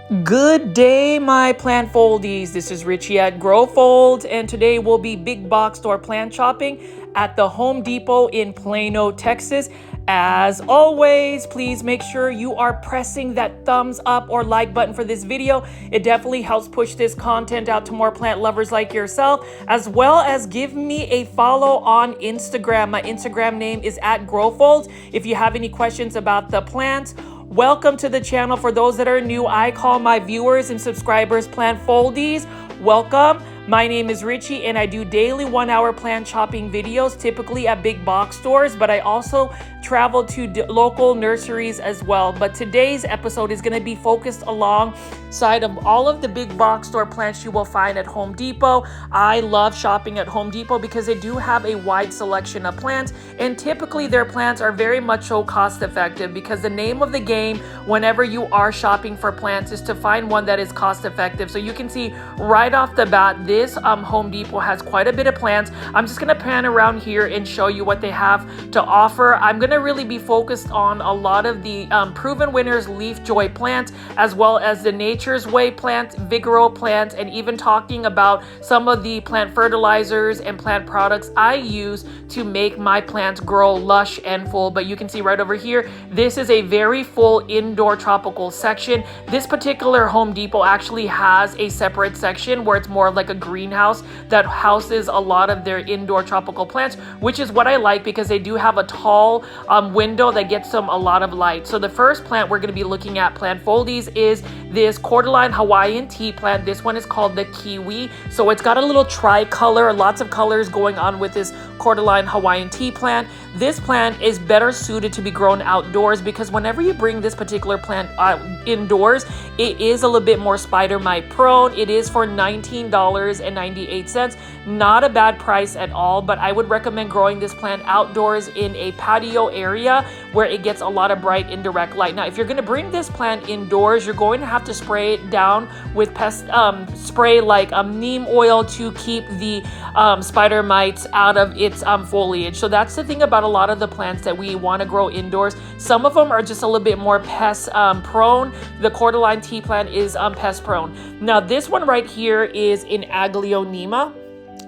Good day, my plant foldies. This is Richie at GrowFold, and today we'll be big box store plant shopping at the Home Depot in Plano, Texas. As always, please make sure you are pressing that thumbs up or like button for this video. It definitely helps push this content out to more plant lovers like yourself, as well as give me a follow on Instagram. My Instagram name is at GrowFold. If you have any questions about the plants, welcome to the channel. For those that are new, I call my viewers and subscribers plant foldies. Welcome. My name is Richie and I do daily 1-hour plant shopping videos, typically at big box stores, but I also travel to local nurseries as well. But today's episode is going to be focused alongside of all of the big box store plants you will find at Home Depot. I love shopping at Home Depot because they do have a wide selection of plants, and typically their plants are very much so cost effective, because the name of the game whenever you are shopping for plants is to find one that is cost effective. So you can see right off the bat, this Home Depot has quite a bit of plants. I'm just going to pan around here and show you what they have to offer. I'm going to really be focused on a lot of the Proven Winners Leaf Joy plants, as well as the Nature's Way plants, Vigoro plants, and even talking about some of the plant fertilizers and plant products I use to make my plants grow lush and full. But you can see right over here, this is a very full indoor tropical section. This particular Home Depot actually has a separate section where it's more of like a greenhouse that houses a lot of their indoor tropical plants, which is what I like because they do have a tall window that gets them a lot of light. So the first plant we're going to be looking at, plant foldies, is this cordyline Hawaiian tea plant. This one is called the kiwi. So it's got a little tricolor, lots of colors going on with this cordyline Hawaiian tea plant. This plant is better suited to be grown outdoors because whenever you bring this particular plant indoors, it is a little bit more spider mite prone. It is for $19.98. Not a bad price at all, but I would recommend growing this plant outdoors in a patio area where it gets a lot of bright indirect light. Now, if you're going to bring this plant indoors, you're going to have to spray it down with pest spray like neem oil to keep the spider mites out of its foliage. So that's the thing about a lot of the plants that we want to grow indoors. Some of them are just a little bit more pest prone. The cordyline tea plant is pest prone. Now, this one right here is in Aglaonema.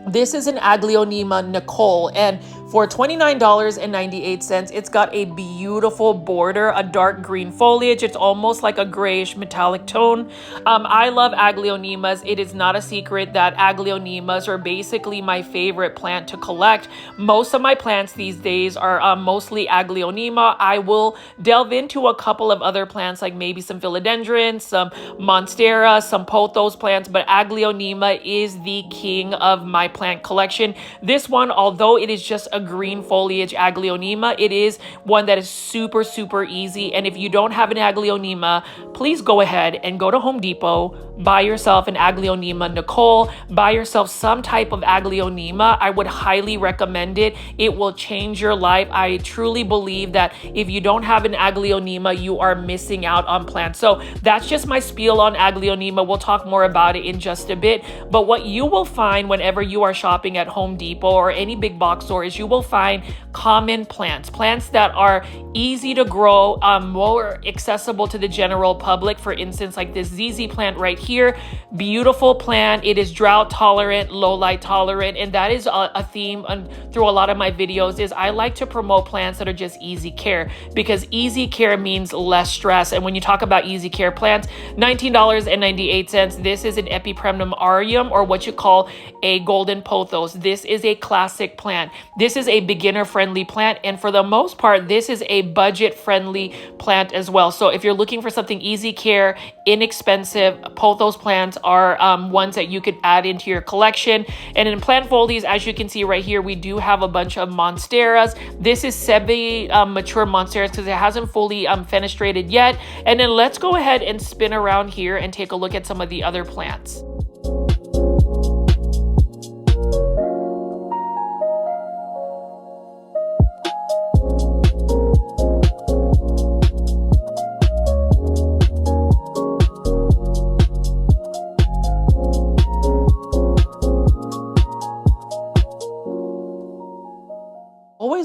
This is an Aglaonema Nicole, and for $29.98, it's got a beautiful border, a dark green foliage. It's almost like a grayish metallic tone. I love Aglaonemas. It is not a secret that Aglaonemas are basically my favorite plant to collect. Most of my plants these days are mostly Aglaonema. I will delve into a couple of other plants, like maybe some Philodendrons, some Monstera, some Pothos plants, but Aglaonema is the king of my plant collection. This one, although it is just a green foliage Aglaonema, it is one that is super easy. And if you don't have an Aglaonema, please go ahead and go to Home Depot, buy yourself an Aglaonema Nicole, buy yourself some type of Aglaonema. I would highly recommend it. It will change your life. I truly believe that if you don't have an Aglaonema, you are missing out on plants. So that's just my spiel on Aglaonema. We'll talk more about it in just a bit. But what you will find whenever you are shopping at Home Depot or any big box store is you will find common plants that are easy to grow, more accessible to the general public. For instance, like this ZZ plant right here, beautiful plant. It is drought tolerant, low light tolerant, and that is a theme through a lot of my videos. Is I like to promote plants that are just easy care, because easy care means less stress. And when you talk about easy care plants, $19.98. This is an Epipremnum aureum, or what you call a golden pothos. This is a classic plant. This is a beginner-friendly plant, and for the most part, this is a budget-friendly plant as well. So if you're looking for something easy care, inexpensive, Pothos plants are ones that you could add into your collection. And in plant foldies, as you can see right here, we do have a bunch of Monsteras. This is semi-mature Monsteras because it hasn't fully fenestrated yet. And then let's go ahead and spin around here and take a look at some of the other plants.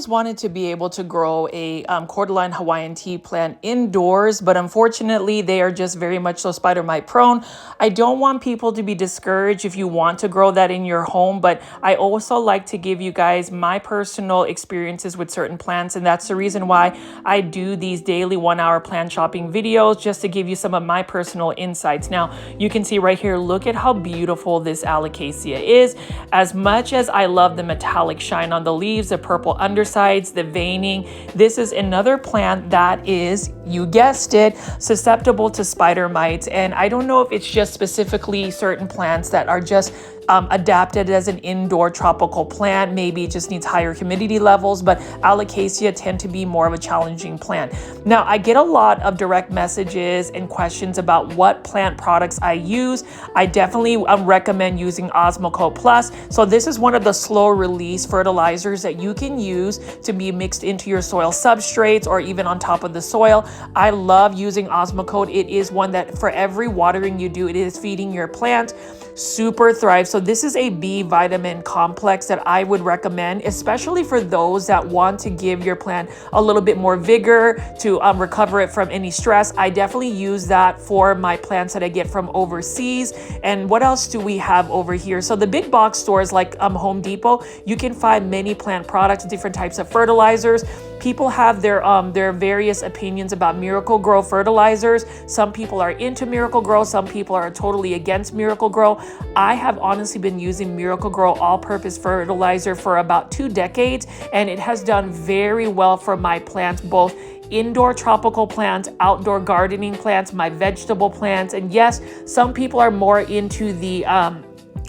always wanted to be able to grow a cordyline Hawaiian tea plant indoors, but unfortunately they are just very much so spider mite prone. I don't want people to be discouraged if you want to grow that in your home, but I also like to give you guys my personal experiences with certain plants, and that's the reason why I do these daily 1-hour plant shopping videos, just to give you some of my personal insights. Now, you can see right here, look at how beautiful this Alocasia is. As much as I love the metallic shine on the leaves, the purple undersides, the veining, this is another plant that is, you guessed it, susceptible to spider mites. And I don't know if it's just specifically certain plants that are just adapted as an indoor tropical plant. Maybe it just needs higher humidity levels, but Alocasia tend to be more of a challenging plant. Now, I get a lot of direct messages and questions about what plant products I use. I definitely recommend using Osmocote Plus. So this is one of the slow release fertilizers that you can use to be mixed into your soil substrates or even on top of the soil. I love using Osmocote. It is one that for every watering you do, it is feeding your plant. Super thrive. So this is a B vitamin complex that I would recommend, especially for those that want to give your plant a little bit more vigor to recover it from any stress. I definitely use that for my plants that I get from overseas. And what else do we have over here? So the big box stores like Home Depot, you can find many plant products, different types of fertilizers. People have their various opinions about Miracle-Gro fertilizers. Some people are into Miracle-Gro, some people are totally against Miracle-Gro. I have honestly been using Miracle-Gro all-purpose fertilizer for about 2 decades, and it has done very well for my plants, both indoor tropical plants, outdoor gardening plants, my vegetable plants. And yes, some people are more into the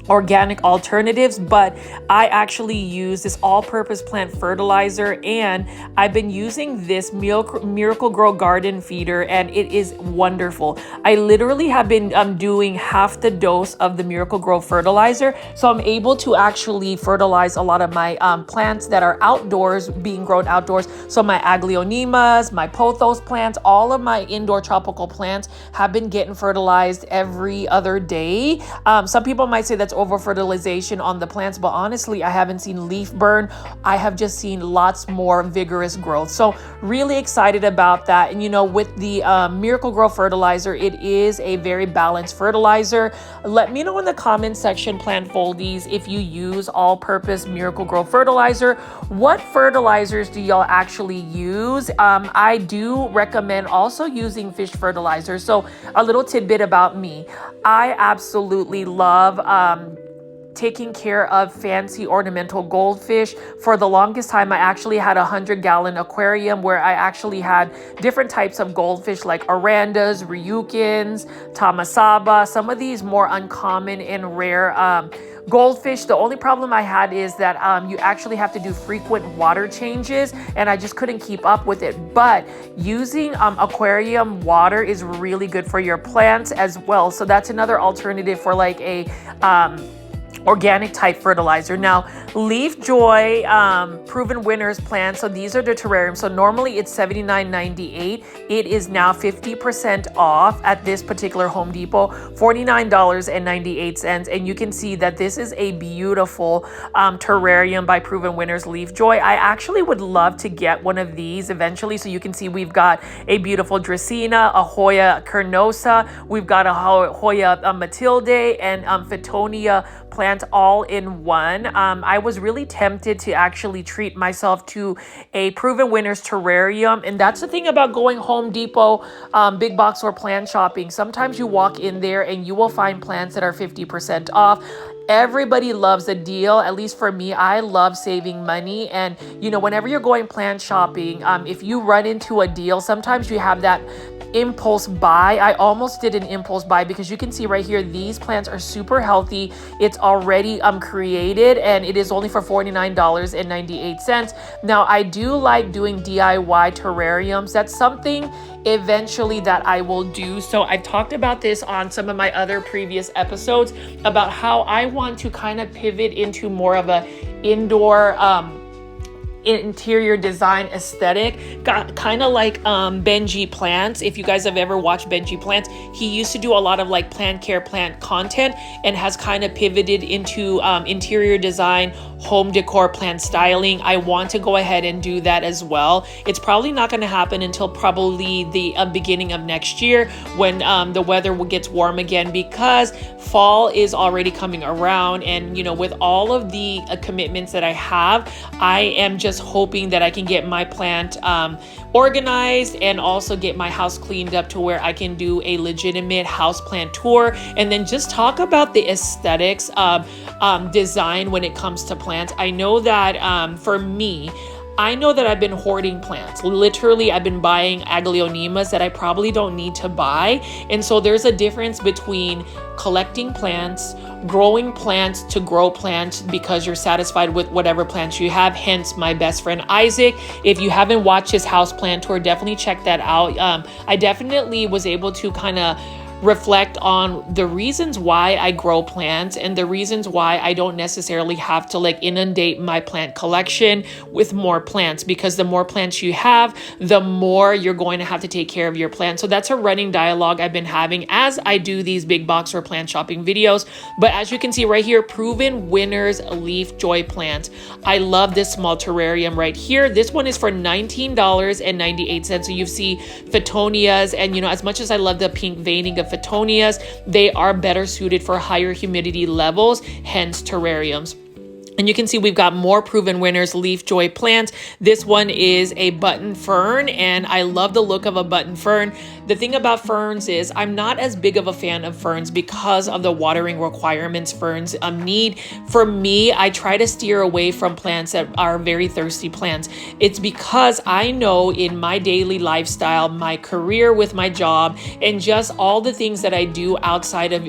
organic alternatives, but I actually use this all-purpose plant fertilizer, and I've been using this Miracle-Gro garden feeder, and it is wonderful. I literally have been doing half the dose of the Miracle-Gro fertilizer, so I'm able to actually fertilize a lot of my plants that are outdoors, being grown outdoors. So my Aglaonemas, my Pothos plants, all of my indoor tropical plants have been getting fertilized every other day. Some people might say that's over fertilization on the plants, but honestly, I haven't seen leaf burn. I have just seen lots more vigorous growth. So really excited about that. And you know, with the Miracle-Gro fertilizer, it is a very balanced fertilizer. Let me know in the comments section, plant foldies, if you use all-purpose Miracle-Gro fertilizer. What fertilizers do y'all actually use? I do recommend also using fish fertilizer. So a little tidbit about me. I absolutely love taking care of fancy ornamental goldfish. For the longest time, I actually had a 100-gallon aquarium where I actually had different types of goldfish like Arandas, Ryukins, Tamasaba, some of these more uncommon and rare goldfish. The only problem I had is that you actually have to do frequent water changes, and I just couldn't keep up with it. But using aquarium water is really good for your plants as well. So that's another alternative for like a organic type fertilizer. Now, Leaf Joy Proven Winners plan. So these are the terrariums. So normally it's $79.98. It is now 50% off at this particular Home Depot, $49.98. And you can see that this is a beautiful terrarium by Proven Winners Leaf Joy. I actually would love to get one of these eventually. So you can see we've got a beautiful Dracaena, a Hoya Carnosa, we've got a Hoya Matilde, and Fittonia plant all in one. I was really tempted to actually treat myself to a Proven Winners terrarium. And that's the thing about going Home Depot, big box or plant shopping. Sometimes you walk in there and you will find plants that are 50% off. Everybody loves a deal. At least for me, I love saving money. And you know, whenever you're going plant shopping, if you run into a deal, sometimes you have that impulse buy. I almost did an impulse buy because you can see right here, these plants are super healthy. It's already created, and it is only for $49.98. Now, I do like doing DIY terrariums. That's something eventually that I will do. So I've talked about this on some of my other previous episodes about how I want to kind of pivot into more of a indoor interior design aesthetic, got kind of like Benji Plants. If you guys have ever watched Benji Plants, he used to do a lot of like plant care, plant content, and has kind of pivoted into interior design, home decor, plant styling. I want to go ahead and do that as well. It's probably not going to happen until probably the beginning of next year when the weather gets warm again, because fall is already coming around. And you know, with all of the commitments that I have, I am just hoping that I can get my plant organized and also get my house cleaned up to where I can do a legitimate house plant tour, and then just talk about the aesthetics of design when it comes to plants. I know that for me, I know that I've been hoarding plants. Literally, I've been buying Aglaonemas that I probably don't need to buy. And so there's a difference between collecting plants, growing plants to grow plants because you're satisfied with whatever plants you have. Hence my best friend Isaac. If you haven't watched his house plant tour, definitely check that out. I definitely was able to kind of reflect on the reasons why I grow plants and the reasons why I don't necessarily have to like inundate my plant collection with more plants, because the more plants you have, the more you're going to have to take care of your plants. So that's a running dialogue I've been having as I do these big box or plant shopping videos. But as you can see right here, Proven Winners Leaf Joy Plant. I love this small terrarium right here. This one is for $19.98. So you see Phoetonias, and you know, as much as I love the pink veining of Phoetonias, they are better suited for higher humidity levels, hence terrariums. And you can see we've got more Proven Winners Leaf Joy plants. This one is a button fern, and I love the look of a button fern. The thing about ferns is I'm not as big of a fan of ferns because of the watering requirements ferns need. For me, I try to steer away from plants that are very thirsty plants. It's because I know in my daily lifestyle, my career with my job, and just all the things that I do outside of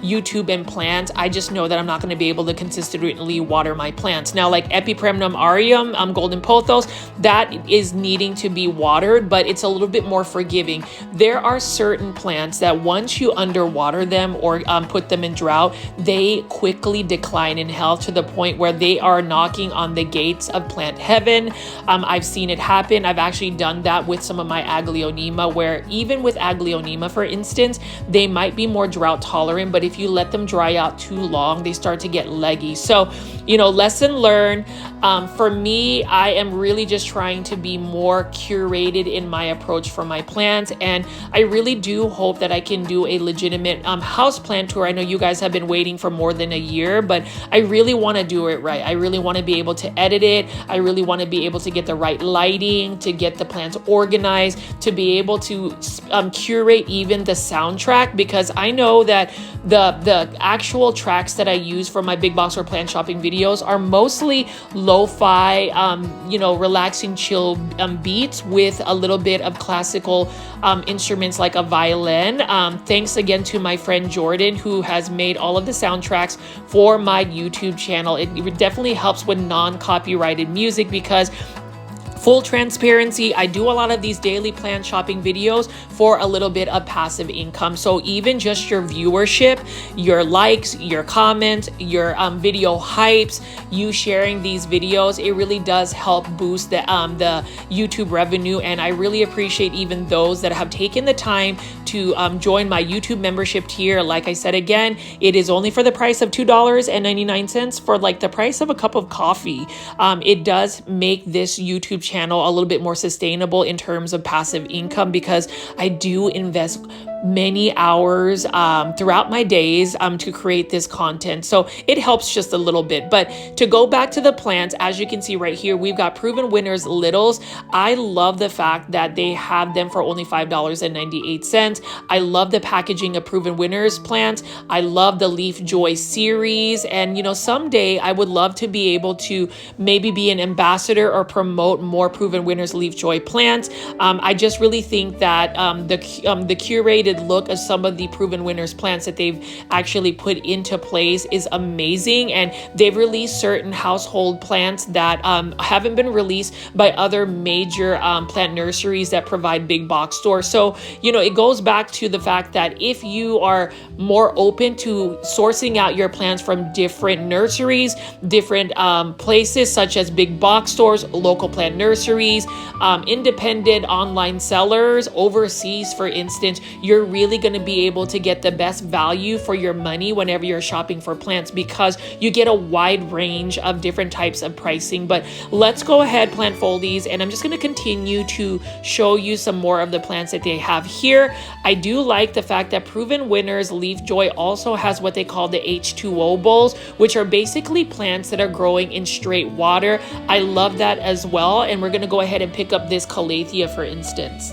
YouTube and plants, I just know that I'm not going to be able to consistently water my plants. Now, like Epipremnum aureum, golden pothos, that is needing to be watered, but it's a little bit more forgiving. There are certain plants that once you underwater them or put them in drought, they quickly decline in health to the point where they are knocking on the gates of plant heaven. I've seen it happen. I've actually done that with some of my Aglaonema, where even with Aglaonema, for instance, they might be more drought tolerant, but if you let them dry out too long, they start to get leggy. So, you know, lesson learned. For me, I am really just trying to be more curated in my approach for my plants, and I really do hope that I can do a legitimate house plant tour. I know you guys have been waiting for more than a year, but I really want to do it right. I really want to be able to edit it. I really want to be able to get the right lighting, to get the plants organized, to be able to curate even the soundtrack, because I know that the actual tracks that I use for my big box or plant shopping videos are mostly lo-fi, you know, relaxing, chill beats with a little bit of classical instruments like a violin. Thanks again to my friend Jordan, who has made all of the soundtracks for my YouTube channel. It definitely helps with non-copyrighted music, because full transparency, I do a lot of these daily plant shopping videos for a little bit of passive income. So even just your viewership, your likes, your comments, your video hypes, you sharing these videos, it really does help boost the YouTube revenue. And I really appreciate even those that have taken the time to join my YouTube membership tier. Like I said, again, it is only for the price of $2.99 for like the price of a cup of coffee. It does make this YouTube channel a little bit more sustainable in terms of passive income, because I do invest many hours throughout my days to create this content. So it helps just a little bit. But to go back to the plants, as you can see right here, we've got Proven Winners Littles. I love the fact that they have them for only $5.98. I love the packaging of Proven Winners plants. I love the Leaf Joy series. And, you know, someday I would love to be able to maybe be an ambassador or promote more Proven Winners Leaf Joy plants. I just really think that the curated updated look of some of the Proven Winners plants that they've actually put into place is amazing. And they've released certain household plants that haven't been released by other major plant nurseries that provide big box stores. So, you know, it goes back to the fact that if you are more open to sourcing out your plants from different nurseries, different places such as big box stores, local plant nurseries, independent online sellers overseas, for instance, you're really going to be able to get the best value for your money whenever you're shopping for plants, because you get a wide range of different types of pricing. But let's go ahead, plant foldies, and I'm just going to continue to show you some more of the plants that they have here. I do like the fact that Proven Winners Leaf Joy also has what they call the H2O bowls, which are basically plants that are growing in straight water. I love that as well, and we're going to go ahead and pick up this Calathea, for instance.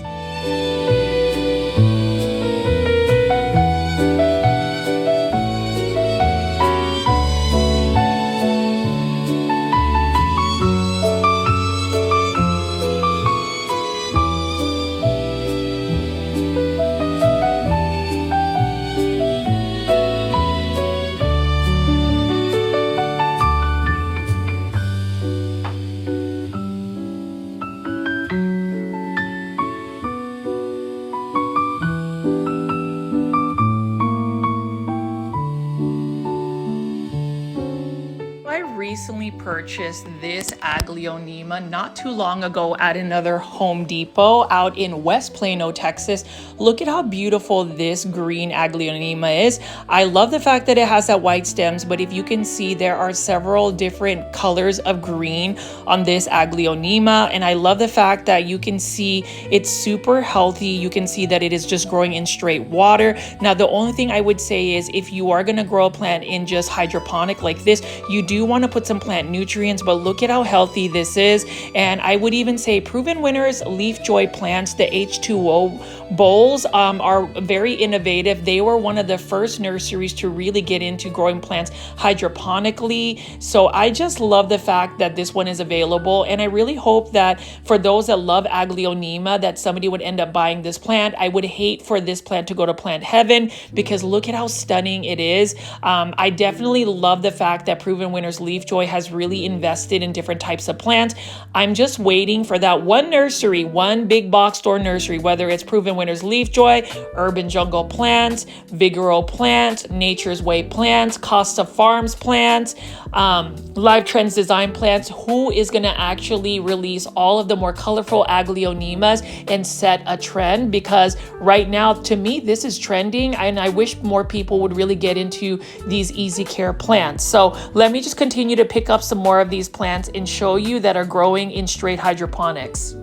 Recently purchased this Aglaonema not too long ago at another Home Depot out in West Plano, Texas. Look at how beautiful this green Aglaonema is. I love the fact that it has that white stems, but if you can see, there are several different colors of green on this Aglaonema, and I love the fact that you can see it's super healthy. You can see that it is just growing in straight water. Now, the only thing I would say is if you are going to grow a plant in just hydroponic like this, you do want to put some plant nutrients, but look at how healthy this is. And I would even say Proven Winners Leaf Joy plants, the H2O bowls, are very innovative. They were one of the first nurseries to really get into growing plants hydroponically. So I just love the fact that this one is available, and I really hope that for those that love Aglaonema, that somebody would end up buying this plant. I would hate for this plant to go to plant heaven, because look at how stunning it is. I definitely love the fact that Proven Winners Leaf Joy has really invested in different types of plants. I'm just waiting for that one nursery, one big box store nursery, whether it's Proven Winners Leaf Joy, Urban Jungle Plants, Vigoro Plants, Nature's Way Plants, Costa Farms Plants, Live Trends Design Plants, who is going to actually release all of the more colorful Aglaonemas and set a trend, because right now, to me, this is trending, and I wish more people would really get into these easy care plants. So let me just continue to pick up some more of these plants and show you that are growing in straight hydroponics.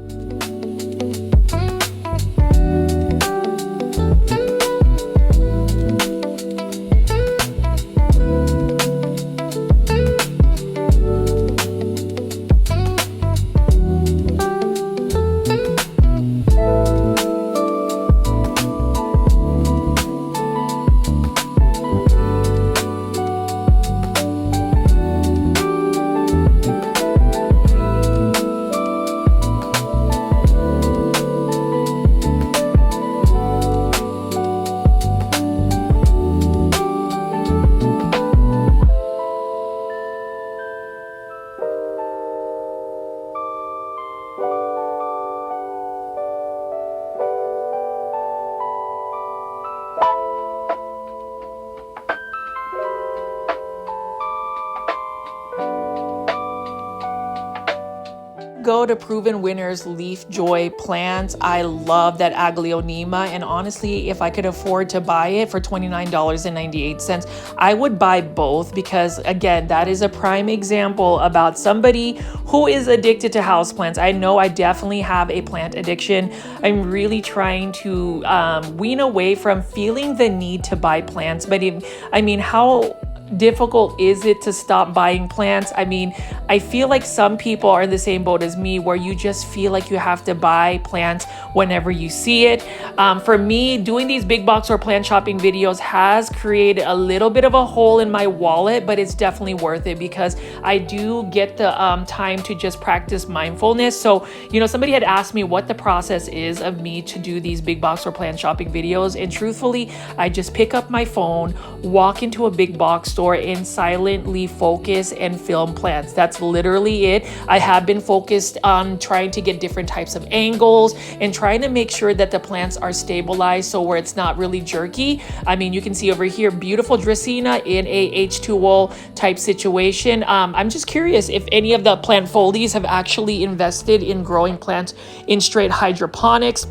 Go to Proven Winners Leaf Joy plants. I love that Aglaonema, and honestly, if I could afford to buy it for $29.98, I would buy both, because again, that is a prime example about somebody who is addicted to houseplants. I know I definitely have a plant addiction. I'm really trying to wean away from feeling the need to buy plants, but how difficult is it to stop buying plants? I mean, I feel like some people are in the same boat as me where you just feel like you have to buy plants whenever you see it. For me, doing these big box or plant shopping videos has created a little bit of a hole in my wallet, but it's definitely worth it because I do get the time to just practice mindfulness. So, you know, somebody had asked me what the process is of me to do these big box or plant shopping videos. And truthfully, I just pick up my phone, walk into a big box store and silently focus and film plants. That's literally it. I have been focused on trying to get different types of angles and trying to make sure that the plants are stabilized so where it's not really jerky. I mean, you can see over here, beautiful Dracaena in a H2O type situation. I'm just curious if any of the plant Foldies have actually invested in growing plants in straight hydroponics.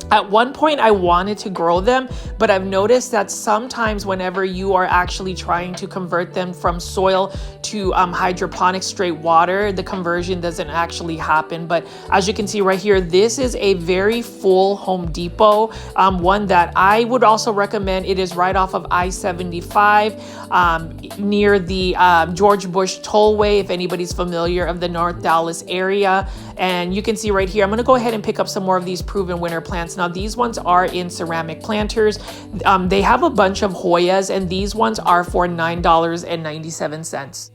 At one point, I wanted to grow them, but I've noticed that sometimes whenever you are actually trying to convert them from soil to hydroponic straight water, the conversion doesn't actually happen. But as you can see right here, this is a very full Home Depot, one that I would also recommend. It is right off of I-75 near the George Bush Tollway, if anybody's familiar of the North Dallas area. And you can see right here, I'm going to go ahead and pick up some more of these proven winter plants. Now, these ones are in ceramic planters. They have a bunch of Hoyas, and these ones are for $9.97.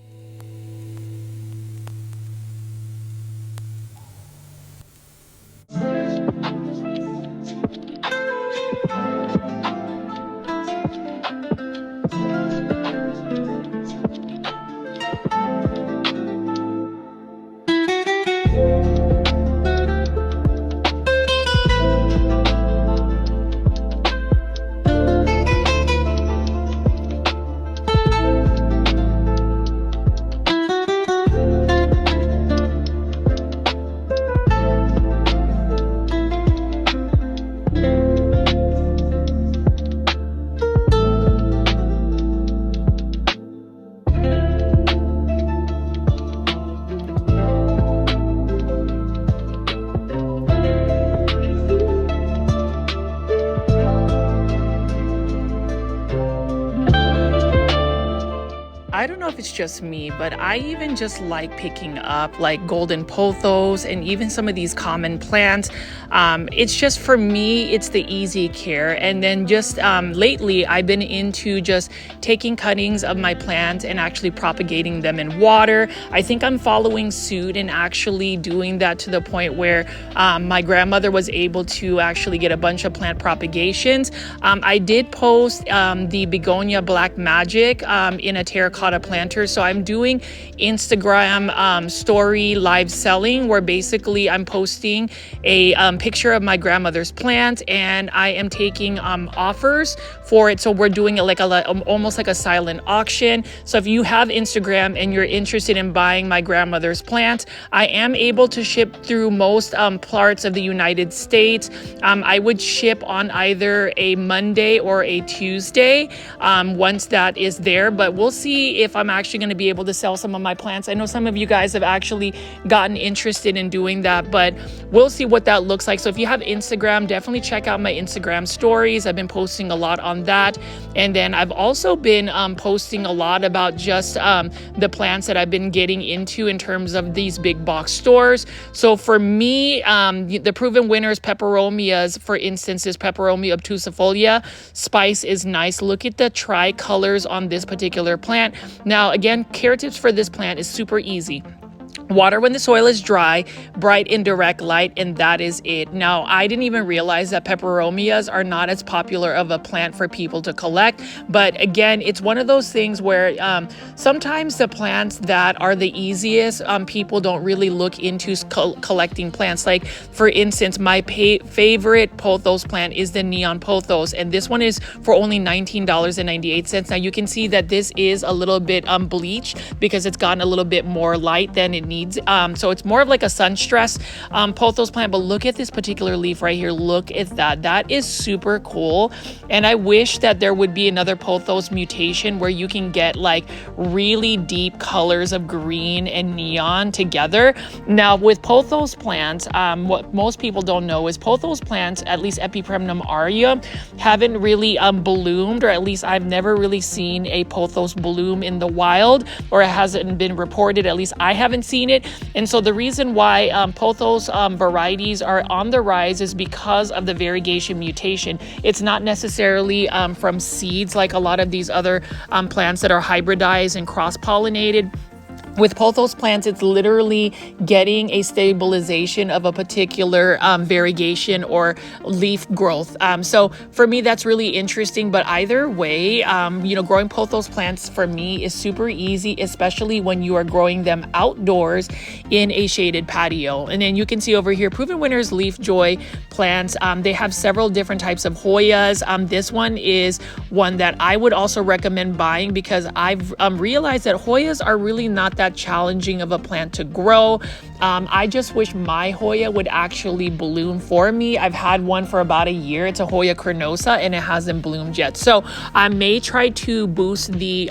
I don't know if it's just me, but I even just like picking up like golden pothos and even some of these common plants. It's just, for me, it's the easy care. And then just lately, I've been into just taking cuttings of my plants and actually propagating them in water. I think I'm following suit and actually doing that to the point where my grandmother was able to actually get a bunch of plant propagations. I did post the begonia black magic in a terracotta planter. So I'm doing Instagram story live selling, where basically I'm posting a picture of my grandmother's plant and I am taking offers for it. So we're doing it like almost like a silent auction. So if you have Instagram and you're interested in buying my grandmother's plant, I am able to ship through most parts of the United States. I would ship on either a Monday or a Tuesday once that is there, but we'll see if I'm actually going to be able to sell some of my plants. I know some of you guys have actually gotten interested in doing that, but we'll see what that looks like. So if you have Instagram, definitely check out my Instagram stories. I've been posting a lot on that. And then I've also been posting a lot about just the plants that I've been getting into in terms of these big box stores. So for me, the proven winners, peperomias, for instance, is Peperomia obtusifolia. Spice is nice. Look at the tri-colors on this particular plant. Now, again, care tips for this plant is super easy. Water when the soil is dry, bright indirect light, and that is it. Now, I didn't even realize that peperomias are not as popular of a plant for people to collect. But again, it's one of those things where sometimes the plants that are the easiest, people don't really look into collecting plants. Like, for instance, my favorite pothos plant is the neon pothos, and this one is for only $19.98. Now, you can see that this is a little bit bleached because it's gotten a little bit more light than it needs seeds. So it's more of like a sun stress pothos plant, but look at this particular leaf right here. Look at that. That is super cool. And I wish that there would be another pothos mutation where you can get like really deep colors of green and neon together. Now with pothos plants, what most people don't know is pothos plants, at least Epipremnum aurea, haven't really bloomed, or at least I've never really seen a pothos bloom in the wild, or it hasn't been reported. At least I haven't seen it. And so the reason why pothos varieties are on the rise is because of the variegation mutation. It's not necessarily from seeds like a lot of these other plants that are hybridized and cross-pollinated. With pothos plants, it's literally getting a stabilization of a particular variegation or leaf growth. So for me, that's really interesting. But either way, growing pothos plants for me is super easy, especially when you are growing them outdoors in a shaded patio. And then you can see over here, Proven Winners Leaf Joy plants. They have several different types of Hoyas. This one is one that I would also recommend buying because I've realized that Hoyas are really not that challenging of a plant to grow. I just wish my Hoya would actually bloom for me. I've had one for about a year. It's a Hoya carnosa and it hasn't bloomed yet. So I may try to boost the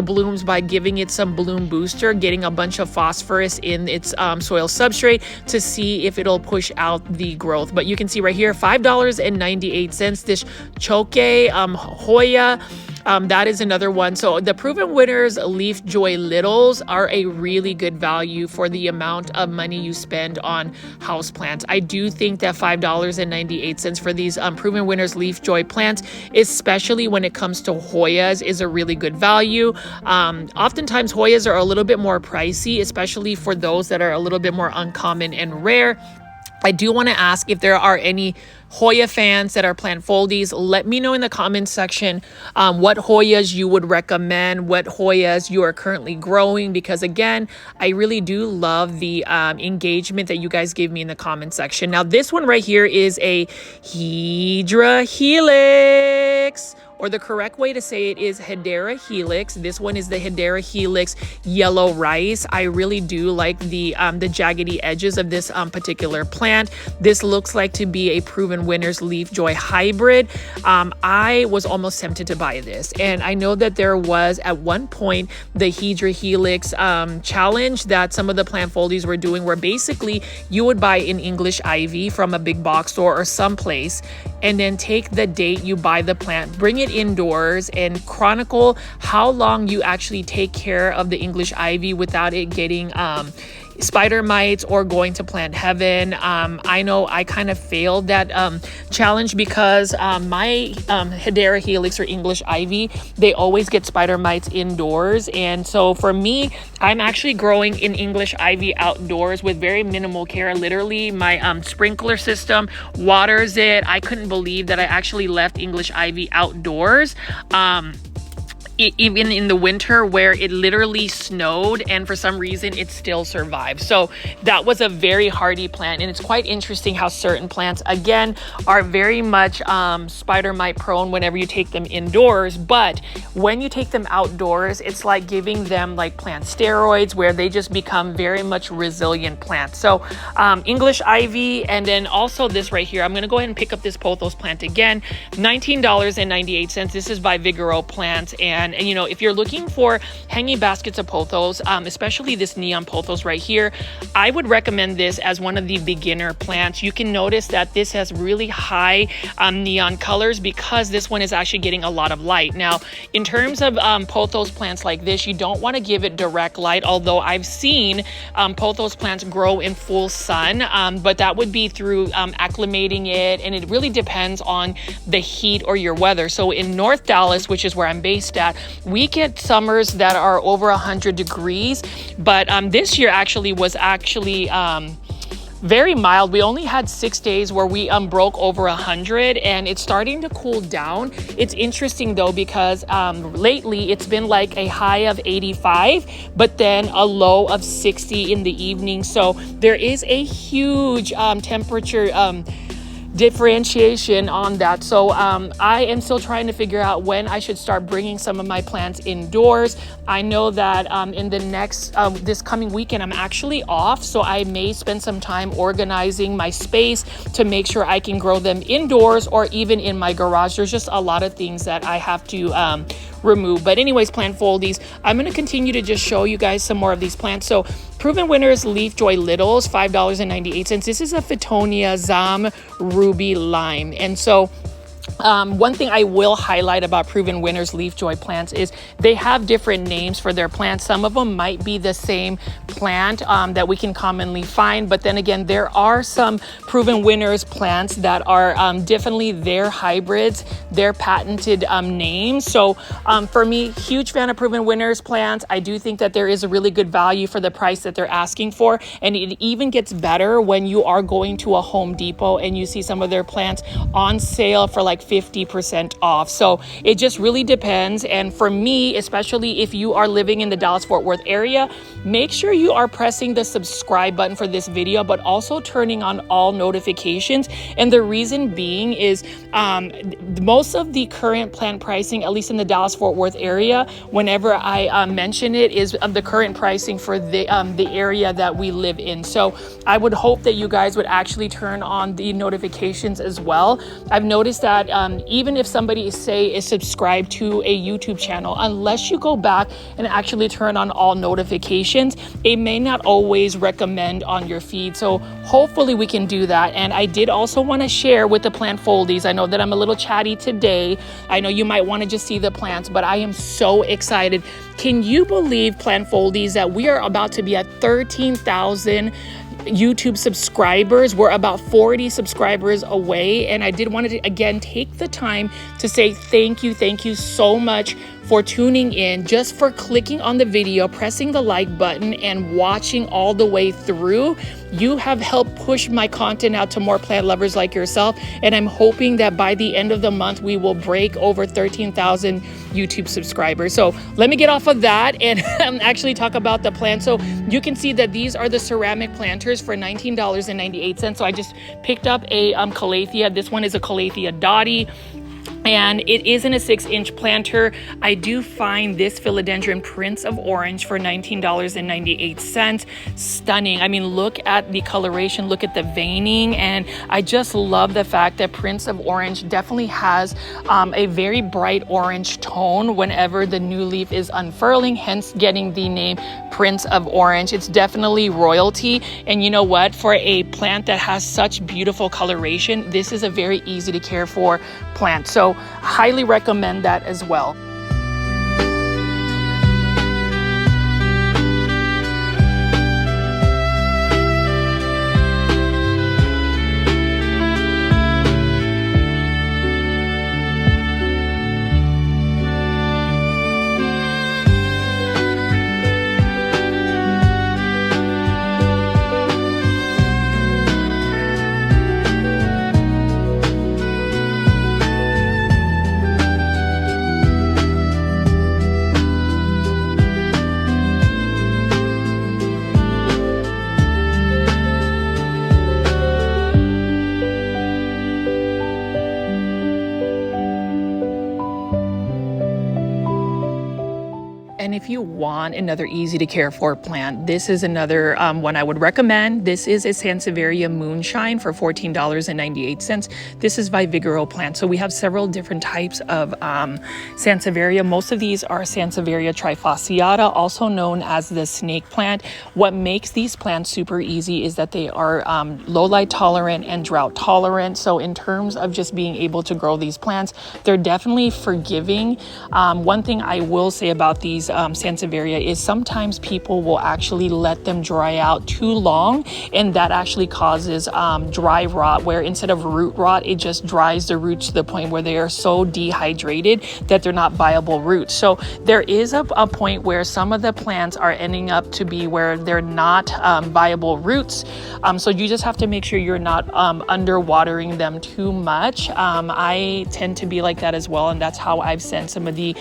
blooms by giving it some bloom booster, getting a bunch of phosphorus in its soil substrate to see if it'll push out the growth. But you can see right here, $5.98. This Choke Hoya. That is another one. So the Proven Winners Leaf Joy Littles are a really good value for the amount of money you spend on houseplants. I do think that $5.98 for these Proven Winners Leaf Joy plants, especially when it comes to Hoyas, is a really good value. Oftentimes Hoyas are a little bit more pricey, especially for those that are a little bit more uncommon and rare. I do want to ask if there are any Hoya fans that are plant foldies. Let me know in the comments section what Hoyas you would recommend, what Hoyas you are currently growing, because again, I really do love the engagement that you guys give me in the comment section. Now this one right here is a Hedera Helix, or the correct way to say it is Hedera Helix. This one is the Hedera Helix Yellow Rice. I really do like the jaggedy edges of this particular plant. This looks like to be a Proven Winners Leaf Joy hybrid. I was almost tempted to buy this, and I know that there was at one point the Hedera Helix challenge that some of the plant foldies were doing, where basically you would buy an English ivy from a big box store or someplace, and then take the date you buy the plant, bring it indoors, and chronicle how long you actually take care of the English ivy without it getting spider mites or going to plant heaven. I know I kind of failed that challenge because my Hedera Helix or English ivy, they always get spider mites indoors. And so for me, I'm actually growing an English ivy outdoors with very minimal care. Literally my sprinkler system waters it. I couldn't believe that I actually left English ivy outdoors. Even in the winter where it literally snowed, and for some reason it still survived. So that was a very hardy plant, and it's quite interesting how certain plants again are very much spider mite prone whenever you take them indoors, but when you take them outdoors, it's like giving them like plant steroids where they just become very much resilient plants. So English ivy, and then also this right here, I'm going to go ahead and pick up this pothos plant again, $19.98. This is by Vigoro Plants. And you know, if you're looking for hanging baskets of pothos, especially this neon pothos right here, I would recommend this as one of the beginner plants. You can notice that this has really high neon colors because this one is actually getting a lot of light. Now, in terms of pothos plants like this, you don't want to give it direct light, although I've seen pothos plants grow in full sun, but that would be through acclimating it, and it really depends on the heat or your weather. So in North Dallas, which is where I'm based at, we get summers that are over 100 degrees, but this year was actually very mild. We only had 6 days where we broke over 100, and it's starting to cool down. It's interesting though, because lately it's been like a high of 85, but then a low of 60 in the evening. So there is a huge temperature differentiation on that. So I am still trying to figure out when I should start bringing some of my plants indoors. I know that in the next this coming weekend I'm actually off, so I may spend some time organizing my space to make sure I can grow them indoors or even in my garage. There's just a lot of things that I have to remove. But anyways, plant foldies, I'm going to continue to just show you guys some more of these plants. So proven winners, Leaf Joy Littles, $5.98. This is a Fittonia Zam Ruby Lime. And so one thing I will highlight about Proven Winners Leaf Joy plants is they have different names for their plants. Some of them might be the same plant that we can commonly find, but then again, there are some Proven Winners plants that are definitely their hybrids, their patented names. So for me, huge fan of Proven Winners plants. I do think that there is a really good value for the price that they're asking for, and it even gets better when you are going to a Home Depot and you see some of their plants on sale for like 50% off. So it just really depends. And for me, especially if you are living in the Dallas-Fort Worth area, make sure you are pressing the subscribe button for this video, but also turning on all notifications. And the reason being is most of the current plant pricing, at least in the Dallas-Fort Worth area, whenever I mention it, is the current pricing for the area that we live in. So I would hope that you guys would actually turn on the notifications as well. I've noticed that even if somebody is subscribed to a YouTube channel, unless you go back and actually turn on all notifications, it may not always recommend on your feed. So hopefully we can do that. And I did also want to share with the plant foldies. I know that I'm a little chatty today. I know you might want to just see the plants, but I am so excited. Can you believe, plant foldies, that we are about to be at 13,000 YouTube subscribers? We're about 40 subscribers away, and I did want to again take the time to say thank you so much for tuning in, just for clicking on the video, pressing the like button, and watching all the way through. You have helped push my content out to more plant lovers like yourself, and I'm hoping that by the end of the month we will break over 13,000 YouTube subscribers. So let me get off of that and actually talk about the plant. So you can see that these are the ceramic planters for $19.98. So I just picked up a Calathea. This one is a Calathea Dottie, and it is in a 6-inch planter. I do find this Philodendron Prince of Orange for $19.98. Stunning. I mean, look at the coloration, look at the veining, and I just love the fact that Prince of Orange definitely has a very bright orange tone whenever the new leaf is unfurling, hence getting the name Prince of Orange. It's definitely royalty. And you know what? For a plant that has such beautiful coloration, this is a very easy to care for plant. So highly recommend that as well. And if you want another easy to care for plant, this is another one I would recommend. This is a Sansevieria Moonshine for $14.98. This is Vigoro plant. So we have several different types of Sansevieria. Most of these are Sansevieria trifasciata, also known as the snake plant. What makes these plants super easy is that they are low light tolerant and drought tolerant. So in terms of just being able to grow these plants, they're definitely forgiving. One thing I will say about these Sansevieria is sometimes people will actually let them dry out too long, and that actually causes dry rot, where instead of root rot, it just dries the roots to the point where they are so dehydrated that they're not viable roots. So there is a point where some of the plants are ending up to be where they're not viable roots. So you just have to make sure you're not underwatering them too much. I tend to be like that as well, and that's how I've sent some of the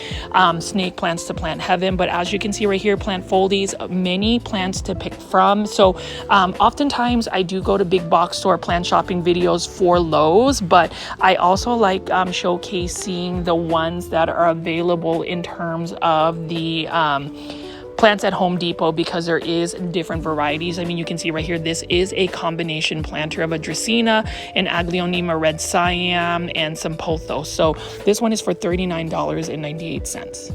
snake plants to Plant Heaven. $7, but as you can see right here, plant Foldies, many plants to pick from. So oftentimes I do go to big box store plant shopping videos for Lowe's, but I also like showcasing the ones that are available in terms of the plants at Home Depot, because there is different varieties. I mean, you can see right here, this is a combination planter of a Dracaena, an Aglaonema red Siam, and some Pothos. So this one is for $39.98.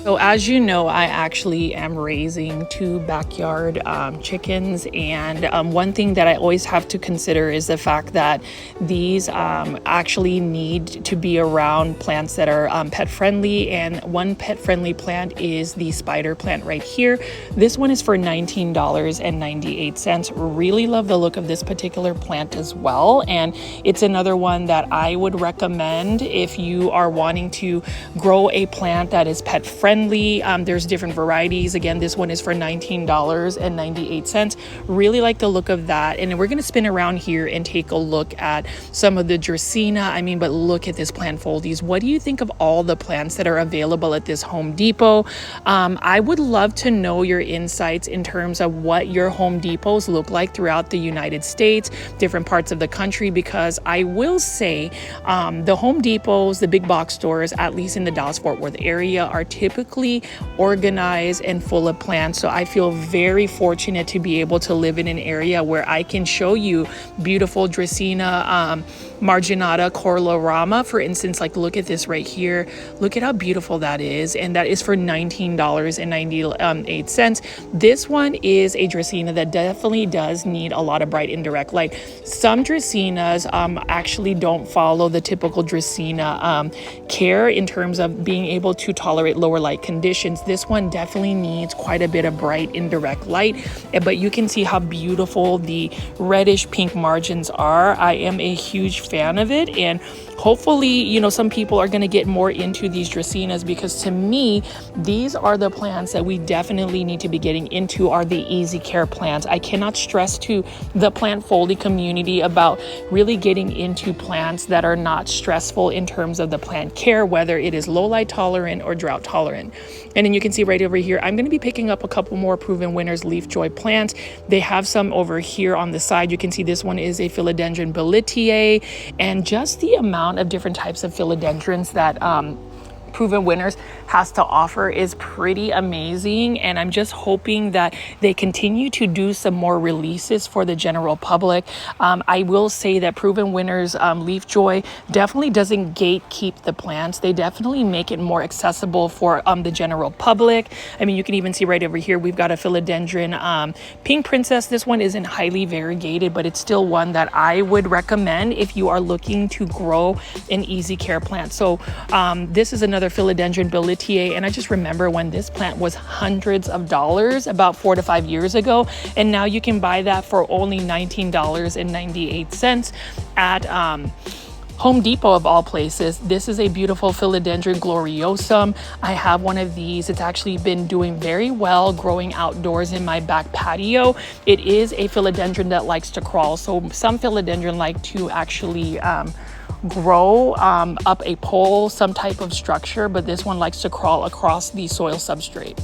So as you know, I actually am raising 2 backyard chickens, and one thing that I always have to consider is the fact that these actually need to be around plants that are pet friendly, and one pet friendly plant is the spider plant right here. This one is for $19.98. Really love the look of this particular plant as well, and it's another one that I would recommend if you are wanting to grow a plant that is pet friendly. There's different varieties. Again, this one is for $19.98. Really like the look of that. And we're going to spin around here and take a look at some of the Dracaena. I mean, but look at this plant Foldies. What do you think of all the plants that are available at this Home Depot? I would love to know your insights in terms of what your Home Depots look like throughout the United States, different parts of the country, because I will say the Home Depots, the big box stores, at least in the Dallas-Fort Worth area, are typically organized and full of plants. So I feel very fortunate to be able to live in an area where I can show you beautiful Dracaena marginata coralorama, for instance. Like, look at this right here. Look at how beautiful that is, and that is for $19.98. This one is a Dracaena that definitely does need a lot of bright indirect light. Some Dracaenas actually don't follow the typical Dracaena care in terms of being able to tolerate lower light conditions. This one definitely needs quite a bit of bright indirect light, but you can see how beautiful the reddish pink margins are. I am a huge fan of it, and hopefully, you know, some people are going to get more into these Dracaenas, because to me, these are the plants that we definitely need to be getting into, are the easy care plants. I cannot stress to the plant Foldy community about really getting into plants that are not stressful in terms of the plant care, whether it is low light tolerant or drought tolerant. And then you can see right over here, I'm going to be picking up a couple more Proven Winners Leaf Joy plants. They have some over here on the side. You can see this one is a Philodendron Bellitiae, and just the amount of different types of philodendrons that Proven Winners has to offer is pretty amazing, and I'm just hoping that they continue to do some more releases for the general public. I will say that Proven Winners Leaf Joy definitely doesn't gatekeep the plants. They definitely make it more accessible for the general public. I mean, you can even see right over here, we've got a Philodendron Pink Princess. This one isn't highly variegated, but it's still one that I would recommend if you are looking to grow an easy care plant. So this is another Philodendron Bellitiae, and I just remember when this plant was hundreds of dollars about 4 to 5 years ago, and now you can buy that for only $19.98 at Home Depot of all places. This is a beautiful Philodendron gloriosum. I have one of these. It's actually been doing very well growing outdoors in my back patio. It is a philodendron that likes to crawl. So some philodendron like to actually grow up a pole, some type of structure, but this one likes to crawl across the soil substrate.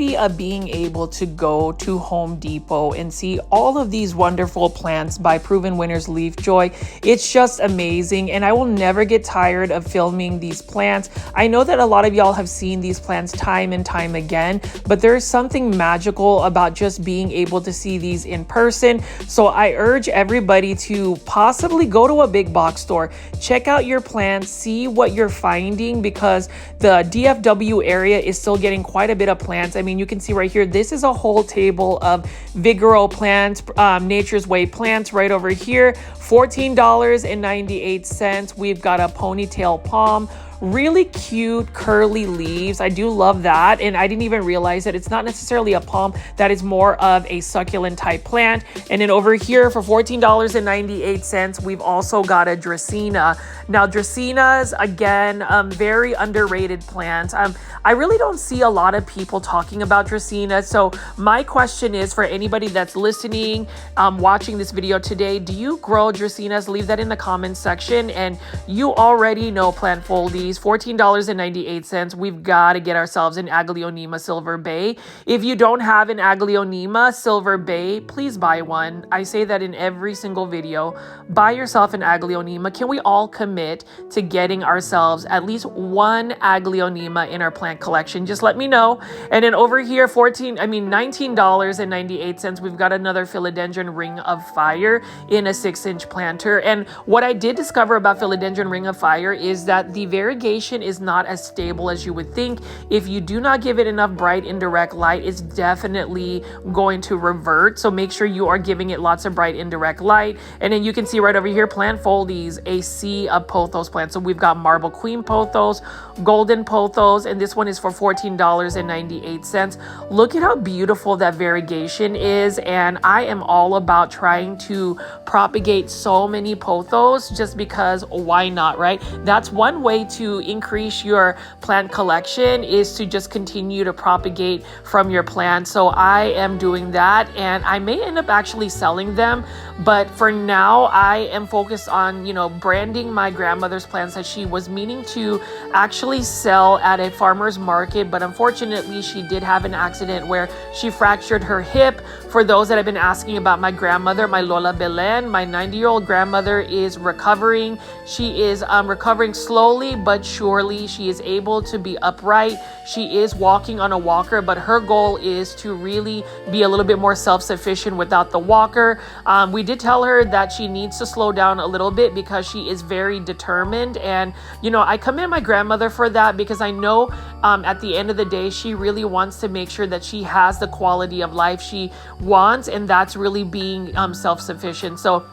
beauty of being able to go to Home Depot and see all of these wonderful plants by Proven Winners Leaf Joy, it's just amazing. And I will never get tired of filming these plants. I know that a lot of y'all have seen these plants time and time again, but there is something magical about just being able to see these in person. So I urge everybody to possibly go to a big box store, check out your plants, see what you're finding, because the DFW area is still getting quite a bit of plants. I mean, you can see right here, this is a whole table of Vigoro plants, Nature's Way plants right over here, $14.98. We've got a ponytail palm, really cute curly leaves. I do love that, and I didn't even realize that it's not necessarily a palm, that is more of a succulent type plant. And then over here for $14.98, we've also got a Dracaena. Now Dracaenas, again, very underrated plants. I really don't see a lot of people talking about Dracaena. So my question is, for anybody that's listening, watching this video today, do you grow Dracaenas? Leave that in the comments section. And you already know Plant Foldies, $14.98. We've got to get ourselves an Aglaonema Silver Bay. If you don't have an Aglaonema Silver Bay, please buy one. I say that in every single video. Buy yourself an Aglaonema. Can we all commit to getting ourselves at least one Aglaonema in our plant collection? Just let me know. And then over here, $19.98, we've got another Philodendron Ring of Fire in a 6-inch planter. And what I did discover about Philodendron Ring of Fire is that the variegation is not as stable as you would think. If you do not give it enough bright indirect light, it's definitely going to revert. So make sure you are giving it lots of bright indirect light. And then you can see right over here, Plant Foldies, a sea of Pothos plants. So we've got Marble Queen Pothos, Golden Pothos, and this one is for $14.98. Look at how beautiful that variegation is. And I am all about trying to propagate so many Pothos, just because why not, right? That's one way to increase your plant collection, is to just continue to propagate from your plants. So I am doing that, and I may end up actually selling them, but for now I am focused on, you know, branding my grandmother's plants that she was meaning to actually sell at a farmer's market, but unfortunately she did have an accident where she fractured her hip. For those that have been asking about my grandmother, my Lola Belen, my 90-year-old grandmother is recovering. She is recovering slowly but surely. She is able to be upright. She is walking on a walker, but her goal is to really be a little bit more self-sufficient without the walker. We did tell her that she needs to slow down a little bit because she is very determined. And, you know, I commend my grandmother for that, because I know at the end of the day, she really wants to make sure that she has the quality of life she wants, and that's really being self-sufficient. So,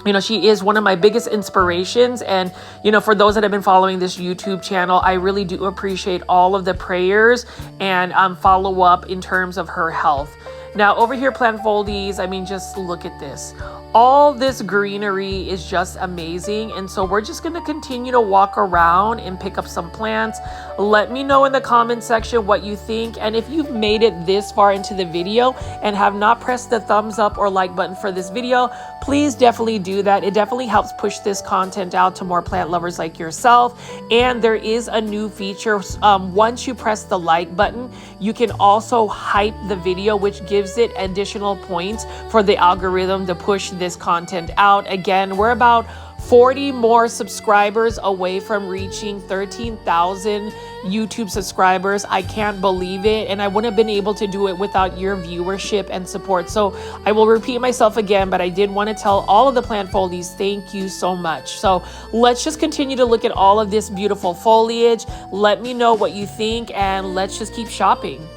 you know, she is one of my biggest inspirations. And, you know, for those that have been following this YouTube channel, I really do appreciate all of the prayers and follow up in terms of her health. Now over here, Plant Foldies, I mean, just look at this. All this greenery is just amazing. And so we're just going to continue to walk around and pick up some plants. Let me know in the comment section what you think. And if you've made it this far into the video and have not pressed the thumbs up or like button for this video, please definitely do that. It definitely helps push this content out to more plant lovers like yourself. And there is a new feature. Once you press the like button, you can also hype the video, which gives it additional points for the algorithm to push this content out. Again, we're about 40 more subscribers away from reaching 13,000 YouTube subscribers. I can't believe it, and I wouldn't have been able to do it without your viewership and support. So I will repeat myself again, but I did want to tell all of the Plant Foldies, thank you so much. So let's just continue to look at all of this beautiful foliage. Let me know what you think, and let's just keep shopping.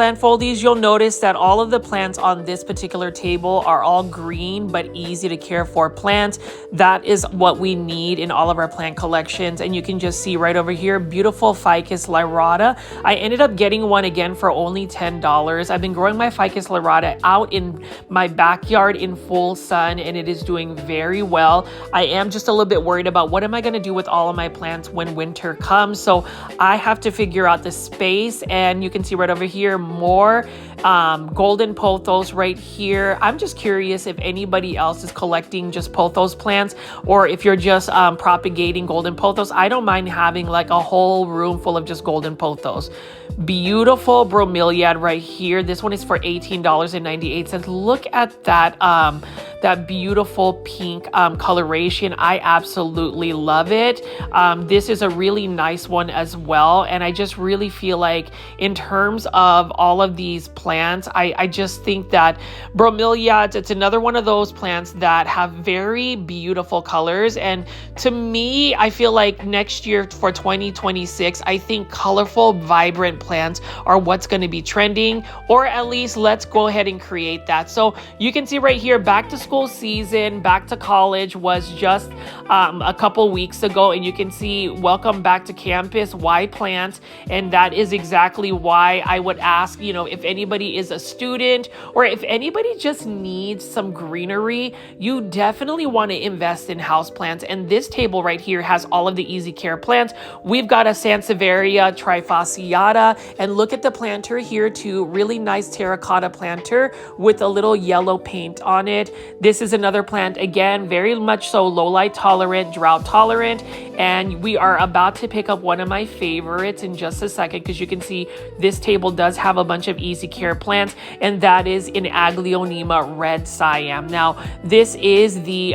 plant foldies, you'll notice that all of the plants on this particular table are all green but easy to care for plants. That is what we need in all of our plant collections. And you can just see right over here, beautiful ficus lyrata. I ended up getting one again for only $10. I've been growing my ficus lyrata out in my backyard in full sun, and it is doing very well. I am just a little bit worried about what am I going to do with all of my plants when winter comes. So I have to figure out the space, and you can see right over here more golden pothos right here. I'm just curious if anybody else is collecting just pothos plants, or if you're just propagating golden pothos. I don't mind having like a whole room full of just golden pothos. Beautiful bromeliad right here. This one is for $18.98. Look at that that beautiful pink coloration. I absolutely love it. This is a really nice one as well, and I just really feel like in terms of all of these plants, I just think that bromeliads, it's another one of those plants that have very beautiful colors. And to me, I feel like next year for 2026, I think colorful, vibrant plants are what's going to be trending, or at least let's go ahead and create that. So you can see right here, back to school season, back to college was just a couple weeks ago, and you can see welcome back to campus, why plants? And that is exactly why I would ask, you know, if anybody is a student or if anybody just needs some greenery, you definitely want to invest in houseplants. And this table right here has all of the easy care plants. We've got a Sansevieria trifasciata, and look at the planter here too, really nice terracotta planter with a little yellow paint on it. This is another plant, again, very much so low light tolerant, drought tolerant, and we are about to pick up one of my favorites in just a second, because you can see this table does have a bunch of easy care plants, and that is an Aglaonema red Siam. Now, this is the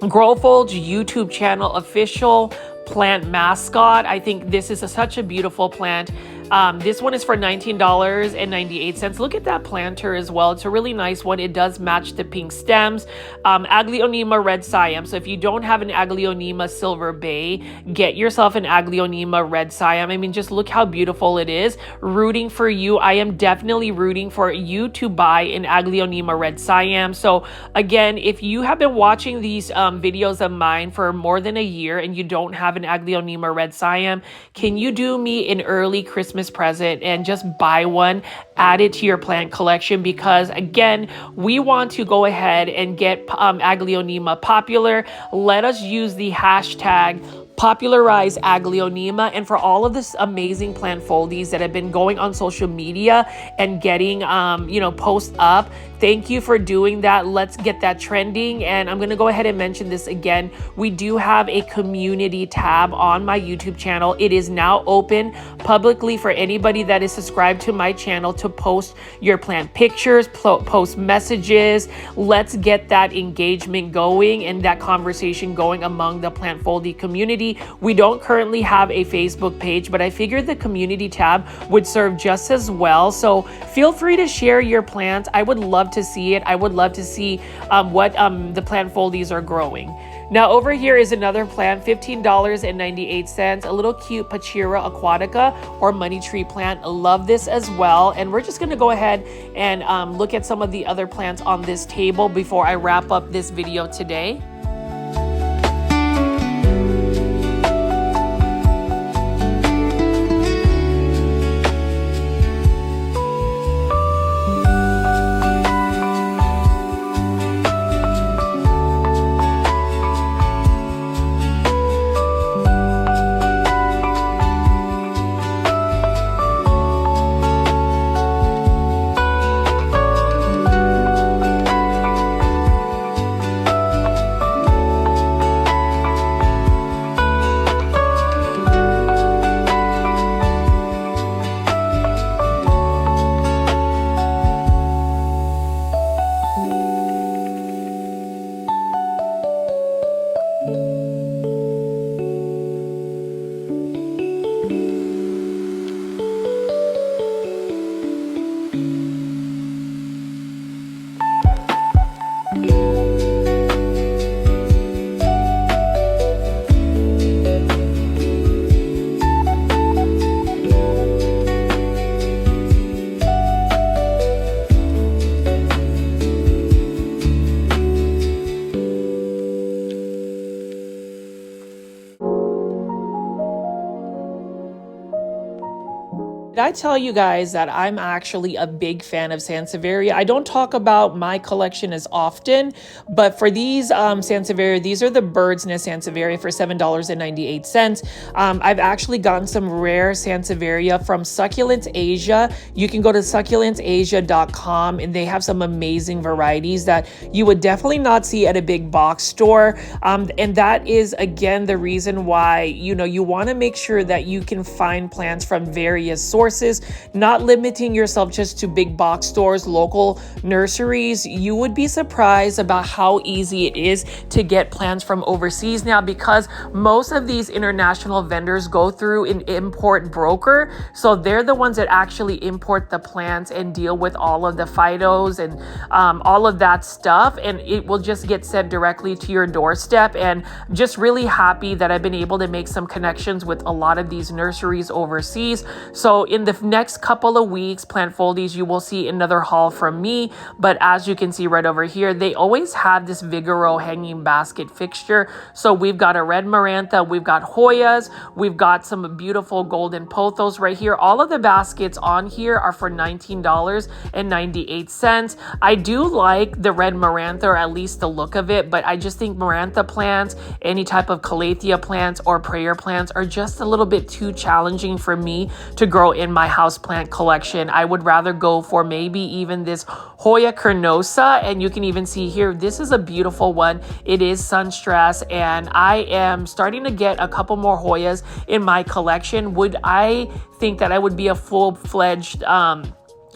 Growfolds YouTube channel official plant mascot. I think this is such a beautiful plant. This one is for $19.98. Look at that planter as well. It's a really nice one. It does match the pink stems. Aglaonema red Siam. So if you don't have an Aglaonema silver bay, get yourself an Aglaonema red Siam. I mean, just look how beautiful it is. Rooting for you. I am definitely rooting for you to buy an Aglaonema red Siam. So again, if you have been watching these videos of mine for more than a year and you don't have an Aglaonema red Siam, can you do me an early Christmas present and just buy one, add it to your plant collection? Because again, we want to go ahead and get Aglaonema popular. Let us use the hashtag popularize Aglaonema. And for all of this amazing plant foldies that have been going on social media and getting posts up, thank you for doing that. Let's get that trending. And I'm going to go ahead and mention this again. We do have a community tab on my YouTube channel. It is now open publicly for anybody that is subscribed to my channel to post your plant pictures, post messages. Let's get that engagement going and that conversation going among the plant foldy community. We don't currently have a Facebook page, but I figured the community tab would serve just as well. So feel free to share your plants. I would love to see it. I would love to see what the plant foldies are growing. Now over here is another plant, $15.98, a little cute Pachira aquatica or money tree plant. Love this as well. And we're just going to go ahead and look at some of the other plants on this table before I wrap up this video today. I tell you guys that I'm actually a big fan of Sansevieria? I don't talk about my collection as often, but for these Sansevieria, these are the Bird's Nest Sansevieria for $7.98. I've actually gotten some rare Sansevieria from Succulents Asia. You can go to succulentsasia.com and they have some amazing varieties that you would definitely not see at a big box store. And that is, again, the reason why, you know, you want to make sure that you can find plants from various sources, not limiting yourself just to big box stores, local nurseries. You would be surprised about how easy it is to get plants from overseas now, because most of these international vendors go through an import broker. So they're the ones that actually import the plants and deal with all of the phytos and all of that stuff. And it will just get sent directly to your doorstep. And just really happy that I've been able to make some connections with a lot of these nurseries overseas. So in the next couple of weeks, Plant Foldies, you will see another haul from me. But as you can see right over here, they always have this Vigoro hanging basket fixture. So we've got a red Marantha, we've got Hoyas, we've got some beautiful golden Pothos right here. All of the baskets on here are for $19.98. I do like the red Marantha, or at least the look of it, but I just think Marantha plants, any type of Calathea plants or prayer plants, are just a little bit too challenging for me to grow in my houseplant collection. I would rather go for maybe even this Hoya carnosa, and you can even see here, this is a beautiful one. It is sunstress, and I am starting to get a couple more Hoyas in my collection. Would I think that I would be a full-fledged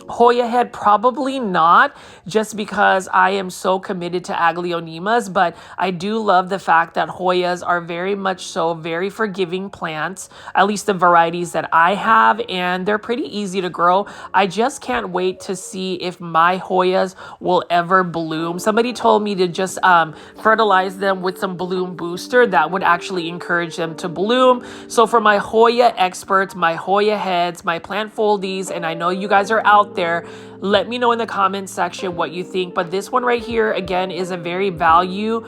Hoya head? Probably not, just because I am so committed to Aglaonemas, but I do love the fact that Hoyas are very much so very forgiving plants, at least the varieties that I have, and they're pretty easy to grow. I just can't wait to see if my Hoyas will ever bloom. Somebody told me to just fertilize them with some bloom booster. That would actually encourage them to bloom. So for my Hoya experts, my Hoya heads, my Plant Foldies, and I know you guys are out there, let me know in the comments section what you think. But this one right here, again, is a very value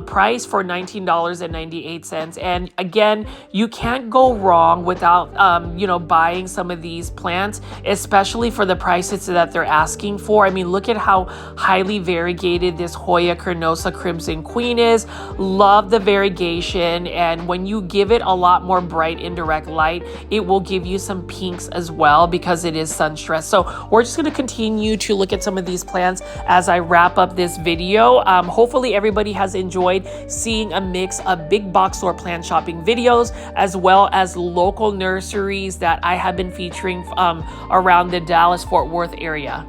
price for $19.98. And again, you can't go wrong without you know, buying some of these plants, especially for the prices that they're asking for. I mean, look at how highly variegated this Hoya carnosa Crimson Queen is. Love the variegation, and when you give it a lot more bright indirect light, it will give you some pinks as well, because it is sunstress. So we're just going to continue to look at some of these plants as I wrap up this video. Hopefully everybody has enjoyed seeing a mix of big box store plant shopping videos, as well as local nurseries that I have been featuring around the Dallas-Fort Worth area.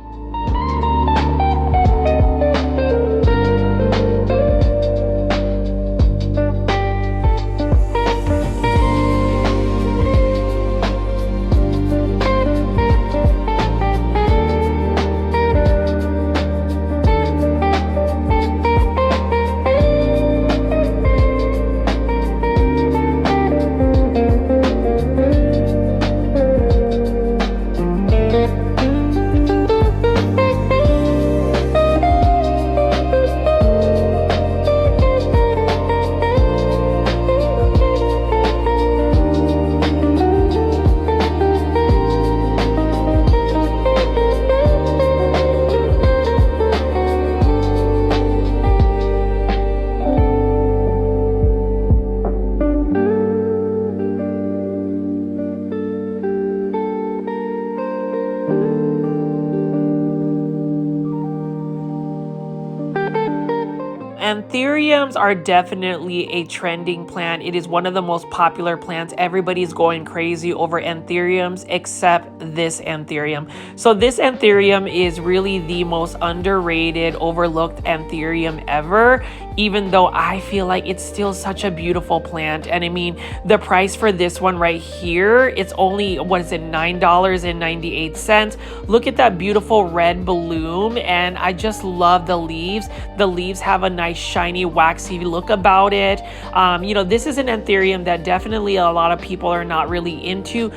Anthuriums are definitely a trending plant. It is one of the most popular plants. Everybody's going crazy over Anthuriums except this Anthurium. So this Anthurium is really the most underrated, overlooked Anthurium ever, even though I feel like it's still such a beautiful plant. And I mean, the price for this one right here, it's only, what is it, $9.98. Look at that beautiful red bloom, and I just love the leaves. The leaves have a nice shiny waxy look about it. You know, this is an Anthurium that definitely a lot of people are not really into.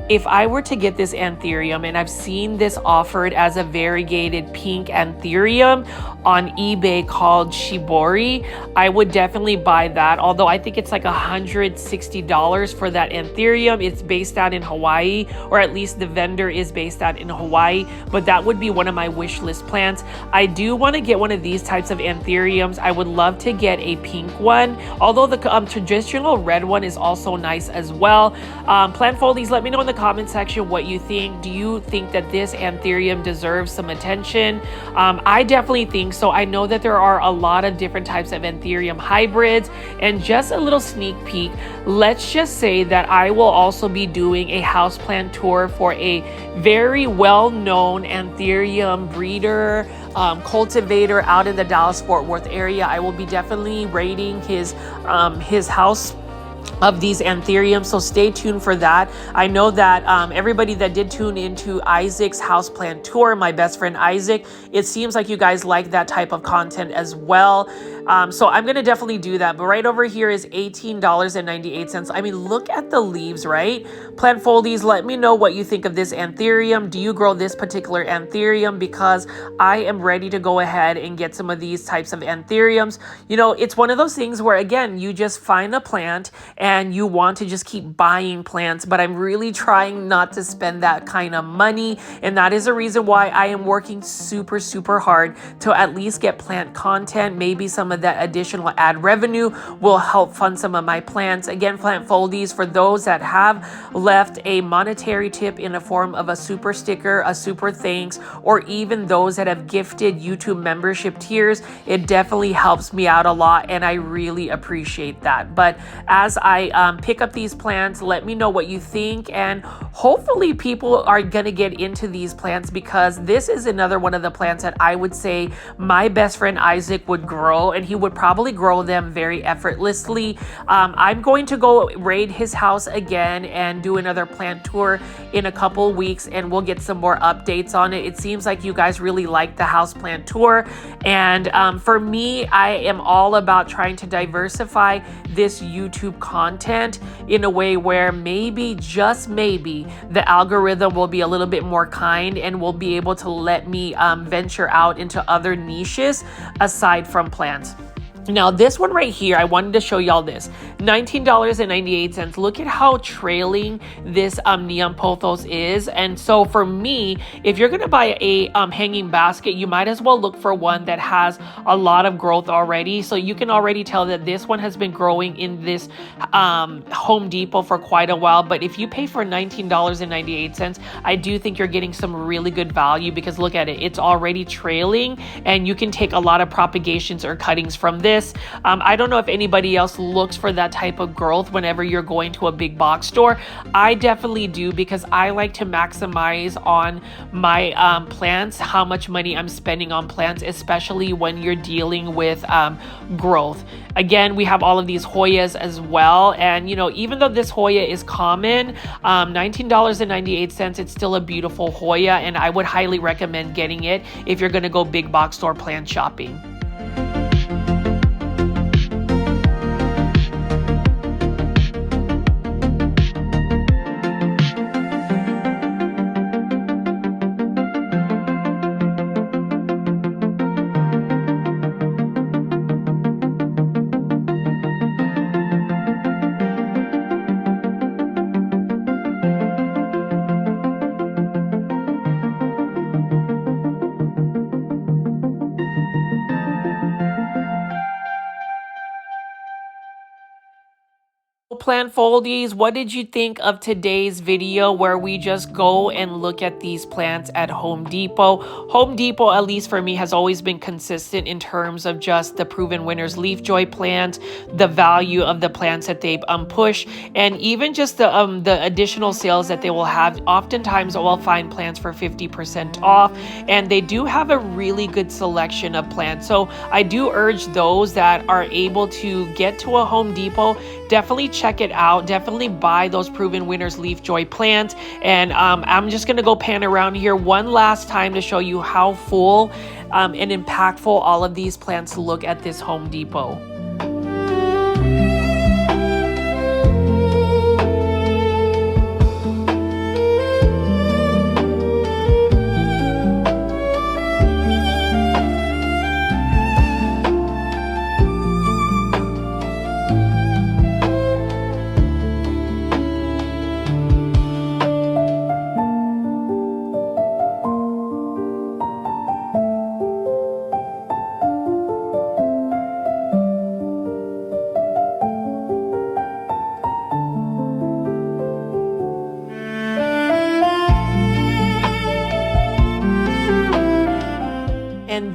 if I were to get this Anthurium, and I've seen this offered as a variegated pink Anthurium on eBay called Shibori, I would definitely buy that. Although I think it's like $160 for that Anthurium. It's based out in Hawaii, or at least the vendor is based out in Hawaii, but that would be one of my wish list plants. I do want to get one of these types of Anthuriums. I would love to get a pink one, although the traditional red one is also nice as well. Plant Foldies, let me know in the comment section what you think. Do you think that this Anthurium deserves some attention? I definitely think so. I know that there are a lot of different types of Anthurium hybrids, and just a little sneak peek, let's just say that I will also be doing a houseplant tour for a very well-known Anthurium breeder, cultivator out in the Dallas-Fort Worth area. I will be definitely raiding his house of these Anthuriums, so stay tuned for that. I know that everybody that did tune into Isaac's houseplant tour, my best friend Isaac, it seems like you guys like that type of content as well. So I'm gonna definitely do that. But right over here is $18.98. I mean, look at the leaves, right? Plant Foldies, let me know what you think of this Anthurium. Do you grow this particular Anthurium? Because I am ready to go ahead and get some of these types of Anthuriums. You know, it's one of those things where, again, you just find a plant and you want to just keep buying plants, but I'm really trying not to spend that kind of money, and that is a reason why I am working super hard to at least get plant content. Maybe some of that additional ad revenue will help fund some of my plants. Again, Plant Foldies, for those that have left a monetary tip in the form of a super sticker, a super thanks, or even those that have gifted YouTube membership tiers, it definitely helps me out a lot, and I really appreciate that. But as I pick up these plants, let me know what you think, and hopefully people are gonna get into these plants, because this is another one of the plants that I would say my best friend Isaac would grow, and he would probably grow them very effortlessly. I'm going to go raid his house again and do another plant tour in a couple weeks, and we'll get some more updates on it. It seems like you guys really like the house plant tour, and for me, I am all about trying to diversify this YouTube content in a way where maybe, just maybe, the algorithm will be a little bit more kind and will be able to let me venture out into other niches aside from plants. Now, this one right here, I wanted to show y'all this. $19.98. Look at how trailing this neon pothos is. And so for me, if you're going to buy a hanging basket, you might as well look for one that has a lot of growth already. So you can already tell that this one has been growing in this Home Depot for quite a while. But if you pay for $19.98, I do think you're getting some really good value, because look at it. It's already trailing, and you can take a lot of propagations or cuttings from this. I don't know if anybody else looks for that type of growth whenever you're going to a big box store. I definitely do, because I like to maximize on my plants, how much money I'm spending on plants, especially when you're dealing with growth. Again, we have all of these Hoyas as well, and you know, even though this Hoya is common, $19.98, it's still a beautiful Hoya, and I would highly recommend getting it if you're going to go big box store plant shopping. Plant Foldies, what did you think of today's video where we just go and look at these plants at Home Depot? Home Depot, at least for me, has always been consistent in terms of just the proven winners leaf joy plant, the value of the plants that they push, and even just the additional sales that they will have. Oftentimes I will find plants for 50% off, and they do have a really good selection of plants. So I do urge those that are able to get to a Home Depot, definitely check it out. Definitely buy those proven winners leaf joy plants. And I'm just gonna go pan around here one last time to show you how full and impactful all of these plants look at this Home Depot.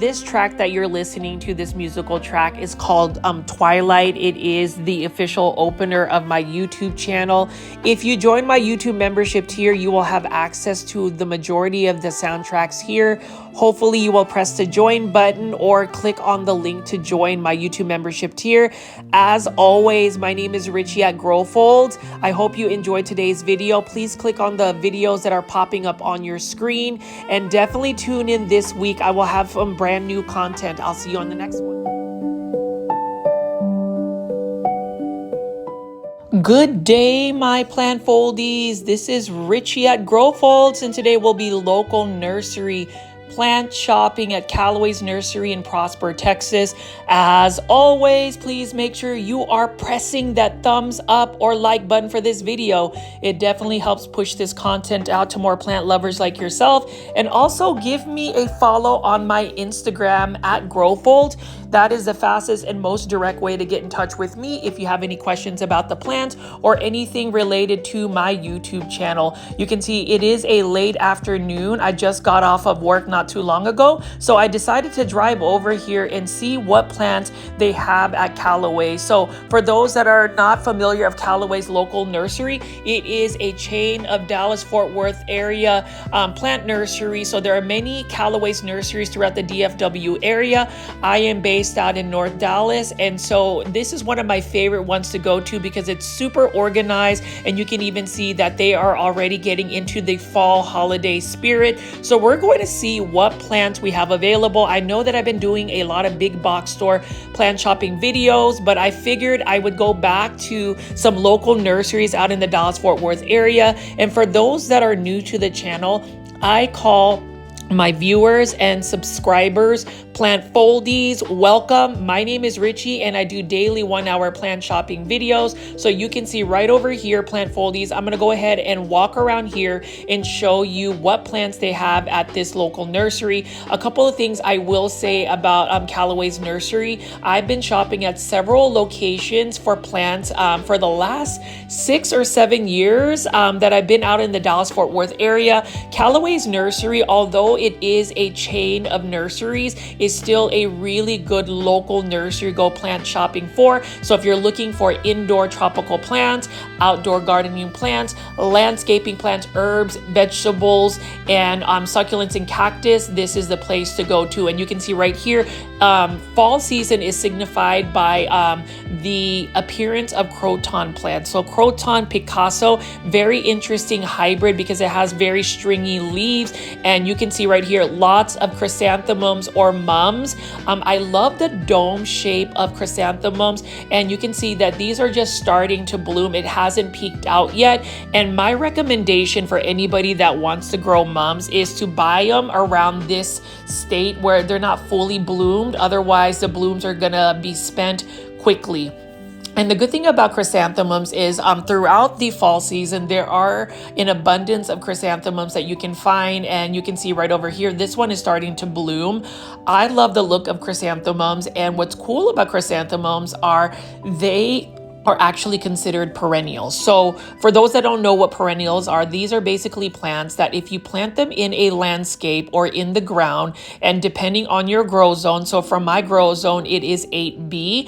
this track that you're listening to, this musical track, is called Twilight. It is the official opener of my YouTube channel. If you join my YouTube membership tier, you will have access to the majority of the soundtracks here. Hopefully you will press the join button or click on the link to join my YouTube membership tier. As always, my name is Richie at Growfold. I hope you enjoyed today's video. Please click on the videos that are popping up on your screen and definitely tune in this week. I will have some brand new content. I'll see you on the next one. Good day, my plant foldies. This is Richie at Growfolds, and today will be local nursery plant shopping at Calloway's Nursery in Prosper, Texas. As always, please make sure you are pressing that thumbs up or like button for this video. It definitely helps push this content out to more plant lovers like yourself. And also give me a follow on my Instagram at Growfold. That is the fastest and most direct way to get in touch with me if you have any questions about the plant or anything related to my YouTube channel. You can see it is a late afternoon. I just got off of work not too long ago, so I decided to drive over here and see what plants they have at Calloway. So for those that are not familiar of Calloway's local nursery, it is a chain of Dallas-Fort Worth area plant nursery. So there are many Calloway's nurseries throughout the DFW area. I am based out in North Dallas, and so this is one of my favorite ones to go to because it's super organized, and you can even see that they are already getting into the fall holiday spirit. So we're going to see what plants we have available. I know that I've been doing a lot of big box store plant shopping videos, but I figured I would go back to some local nurseries out in the Dallas-Fort Worth area. And for those that are new to the channel, I call my viewers and subscribers plant foldies. Welcome. My name is Richie and I do daily 1-hour plant shopping videos. So you can see right over here, plant foldies. I'm going to go ahead and walk around here and show you what plants they have at this local nursery. A couple of things I will say about Calloway's nursery. I've been shopping at several locations for plants for the last 6 or 7 years that I've been out in the Dallas-Fort Worth area. Calloway's nursery, although it is a chain of nurseries, is still a really good local nursery go plant shopping for. So if you're looking for indoor tropical plants, outdoor gardening plants, landscaping plants, herbs, vegetables, and succulents and cactus, this is the place to go to. And you can see right here, fall season is signified by the appearance of Croton plants. So Croton Picasso, very interesting hybrid because it has very stringy leaves. And you can see right here, lots of chrysanthemums or mums. I love the dome shape of chrysanthemums, and you can see that these are just starting to bloom. It hasn't peaked out yet. And my recommendation for anybody that wants to grow mums is to buy them around this state where they're not fully bloomed. Otherwise, the blooms are gonna be spent quickly. And the good thing about chrysanthemums is throughout the fall season, there are an abundance of chrysanthemums that you can find. And you can see right over here, this one is starting to bloom. I love the look of chrysanthemums. And what's cool about chrysanthemums are they are actually considered perennials. So for those that don't know what perennials are, these are basically plants that if you plant them in a landscape or in the ground, and depending on your grow zone, so from my grow zone, it is 8B,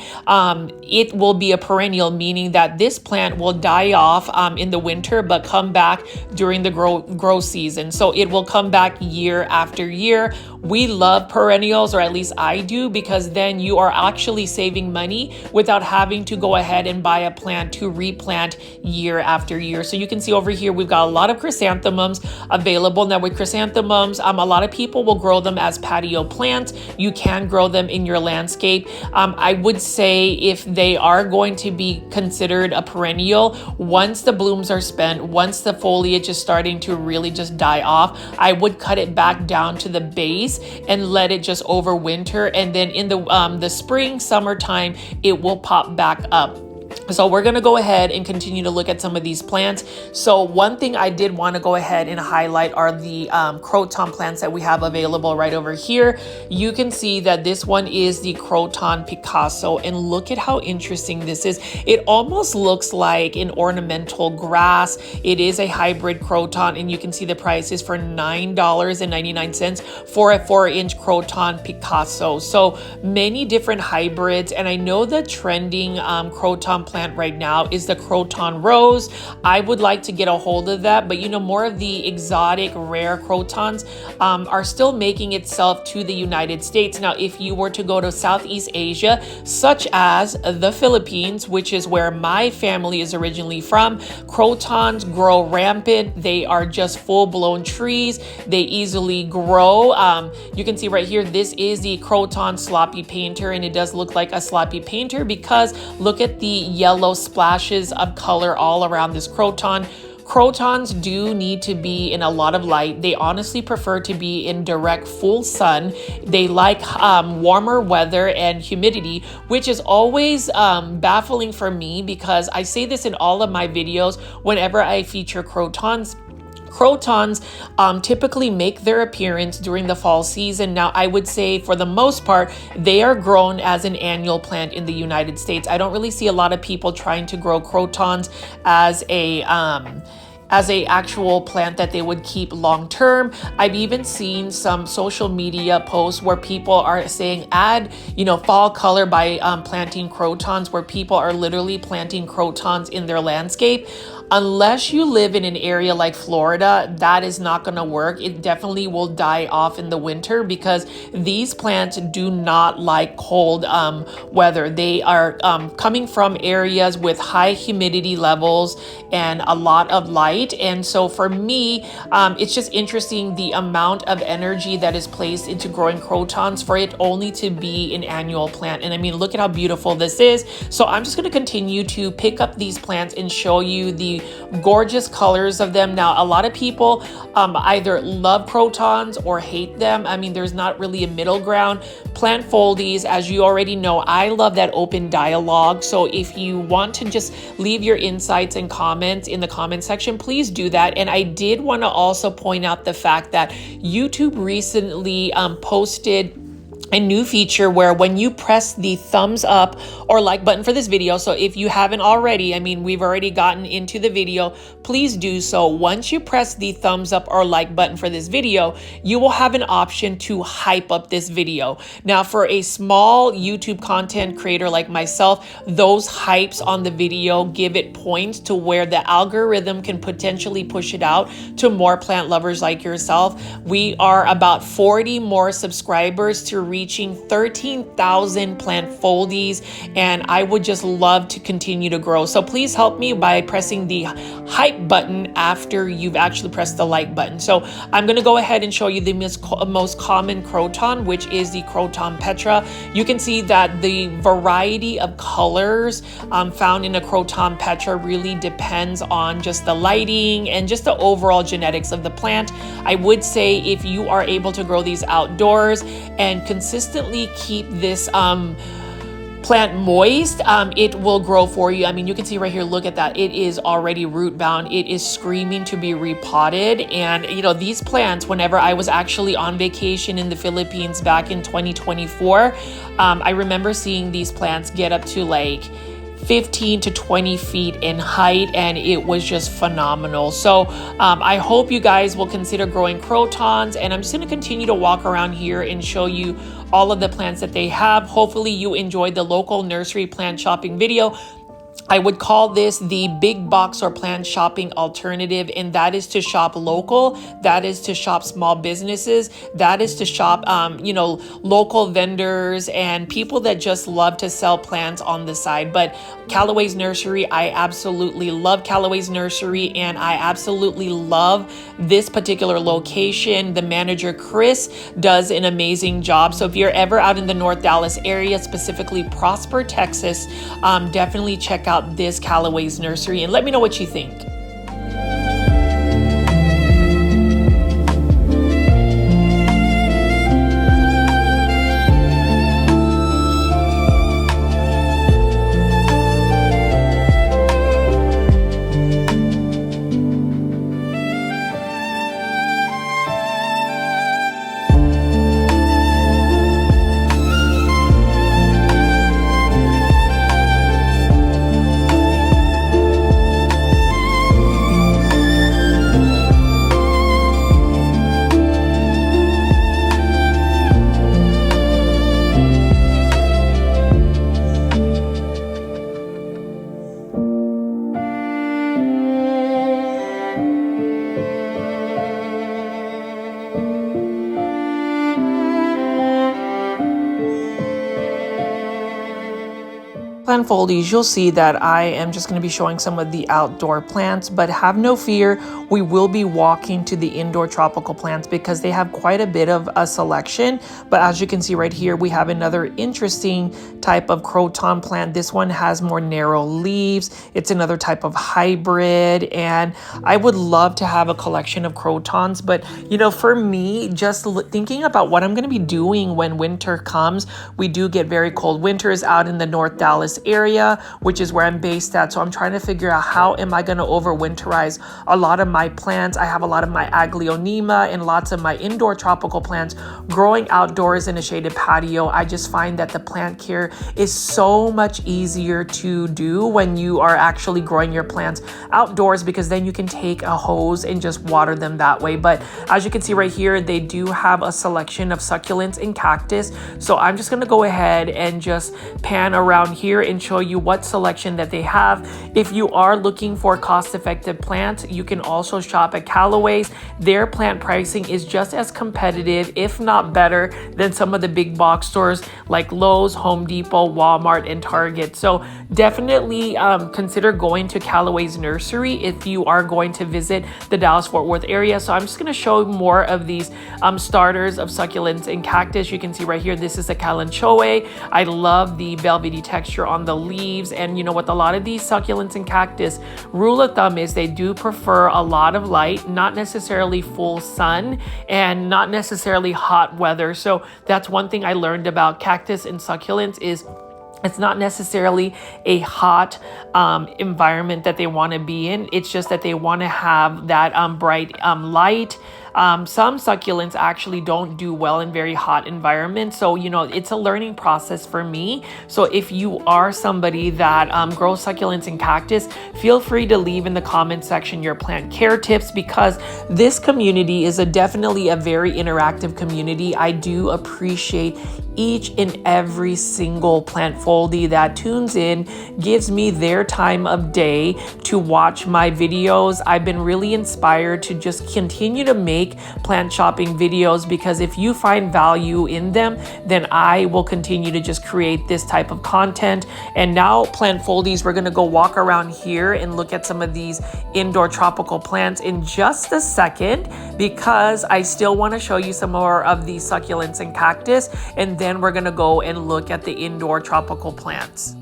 it will be a perennial, meaning that this plant will die off in the winter, but come back during the grow season. So it will come back year after year. We love perennials, or at least I do, because then you are actually saving money without having to go ahead and buy a plant to replant year after year. So you can see over here, we've got a lot of chrysanthemums available. Now with chrysanthemums, a lot of people will grow them as patio plants. You can grow them in your landscape. I would say if they are going to be considered a perennial, once the blooms are spent, once the foliage is starting to really just die off, I would cut it back down to the base and let it just overwinter. And then in the spring, summertime, it will pop back up. So we're gonna go ahead and continue to look at some of these plants. So one thing I did want to go ahead and highlight are the Croton plants that we have available right over here. You can see that this one is the Croton Picasso, and look at how interesting this is. It almost looks like an ornamental grass. It is a hybrid Croton, and you can see the price is for $9.99 for a 4-inch Croton Picasso. So many different hybrids, and I know the trending Croton plant right now is the Croton Rose. I would like to get a hold of that, but you know, more of the exotic rare Crotons are still making itself to the United States. Now, if you were to go to Southeast Asia, such as the Philippines, which is where my family is originally from, Crotons grow rampant. They are just full-blown trees. They easily grow. You can see right here, this is the Croton Sloppy Painter, and it does look like a sloppy painter because look at the yellow splashes of color all around this Croton. Crotons do need to be in a lot of light. They honestly prefer to be in direct full sun. They like warmer weather and humidity, which is always baffling for me because I say this in all of my videos whenever I feature Crotons. Crotons typically make their appearance during the fall season. Now, I would say for the most part, they are grown as an annual plant in the United States. I don't really see a lot of people trying to grow Crotons as a actual plant that they would keep long term. I've even seen some social media posts where people are saying add, you know, fall color by planting Crotons, where people are literally planting Crotons in their landscape. Unless you live in an area like Florida, that is not going to work. It definitely will die off in the winter because these plants do not like cold weather. They are coming from areas with high humidity levels and a lot of light. And so for me, it's just interesting the amount of energy that is placed into growing Crotons for it only to be an annual plant. And I mean, look at how beautiful this is. So I'm just going to continue to pick up these plants and show you the gorgeous colors of them. Now, a lot of people either love Crotons or hate them. I mean, there's not really a middle ground. Plant Foldies, as you already know, I love that open dialogue. So if you want to just leave your insights and comments in the comment section, please do that. And I did want to also point out the fact that YouTube recently posted a new feature where when you press the thumbs up or like button for this video, so if you haven't already, I mean, we've already gotten into the video, please do so. Once you press the thumbs up or like button for this video, you will have an option to hype up this video. Now, for a small YouTube content creator like myself, those hypes on the video give it points to where the algorithm can potentially push it out to more plant lovers like yourself. We are about 40 more subscribers to reaching 13,000 plant Foldies, and I would just love to continue to grow. So please help me by pressing the hype button after you've actually pressed the like button. So I'm going to go ahead and show you the most common Croton, which is the Croton Petra. You can see that the variety of colors found in a Croton Petra really depends on just the lighting and just the overall genetics of the plant. I would say if you are able to grow these outdoors and consistently keep this plant moist, it will grow for you. I mean, you can see right here, look at that. It is already root bound. It is screaming to be repotted. And you know, these plants, whenever I was actually on vacation in the Philippines back in 2024, I remember seeing these plants get up to like 15 to 20 feet in height, and it was just phenomenal. So I hope you guys will consider growing Crotons, and I'm just going to continue to walk around here and show you all of the plants that they have. Hopefully you enjoyed the local nursery plant shopping video. I would call this the big box or plant shopping alternative, and that is to shop local, that is to shop small businesses, that is to shop, you know, local vendors and people that just love to sell plants on the side. But Callaway's Nursery, I absolutely love Callaway's Nursery, and I absolutely love this particular location. The manager, Chris, does an amazing job. So if you're ever out in the North Dallas area, specifically Prosper, Texas, definitely check out this Callaway's Nursery and let me know what you think. Plant Foldies, you'll see that I am just going to be showing some of the outdoor plants, but have no fear, we will be walking to the indoor tropical plants because they have quite a bit of a selection. But as you can see right here, we have another interesting type of Croton plant. This one has more narrow leaves. It's another type of hybrid, and I would love to have a collection of Crotons, but you know, for me, just thinking about what I'm going to be doing when winter comes, we do get very cold winters out in the North Dallas area, which is where I'm based at. So I'm trying to figure out how am I going to overwinterize a lot of my plants. I have a lot of my Aglaonema and lots of my indoor tropical plants growing outdoors in a shaded patio. I just find that the plant care is so much easier to do when you are actually growing your plants outdoors, because then you can take a hose and just water them that way. But as you can see right here, they do have a selection of succulents and cactus. So I'm just going to go ahead and just pan around here and show you what selection that they have. If you are looking for cost-effective plants, you can also shop at Calloway's. Their plant pricing is just as competitive, if not better, than some of the big box stores like Lowe's, Home Depot, Walmart, and Target. So definitely consider going to Calloway's Nursery if you are going to visit the Dallas-Fort Worth area. So I'm just going to show more of these starters of succulents and cactus. You can see right here, this is a Calloway. I love the velvety texture on the leaves. And you know, with a lot of these succulents and cactus, rule of thumb is they do prefer a lot of light, not necessarily full sun, and not necessarily hot weather. So that's one thing I learned about cactus and succulents is it's not necessarily a hot environment that they want to be in. It's just that they want to have that bright light. Some succulents actually don't do well in very hot environments. So, you know, it's a learning process for me. So if you are somebody that grows succulents and cactus, feel free to leave in the comment section your plant care tips, because this community is definitely a very interactive community. I do appreciate each and every single plant foldie that tunes in, gives me their time of day to watch my videos. I've been really inspired to just continue to make plant shopping videos, because if you find value in them, then I will continue to just create this type of content. And now, plant foldies, we're going to go walk around here and look at some of these indoor tropical plants in just a second, because I still want to show you some more of these succulents and cactus, and then we're going to go and look at the indoor tropical plants.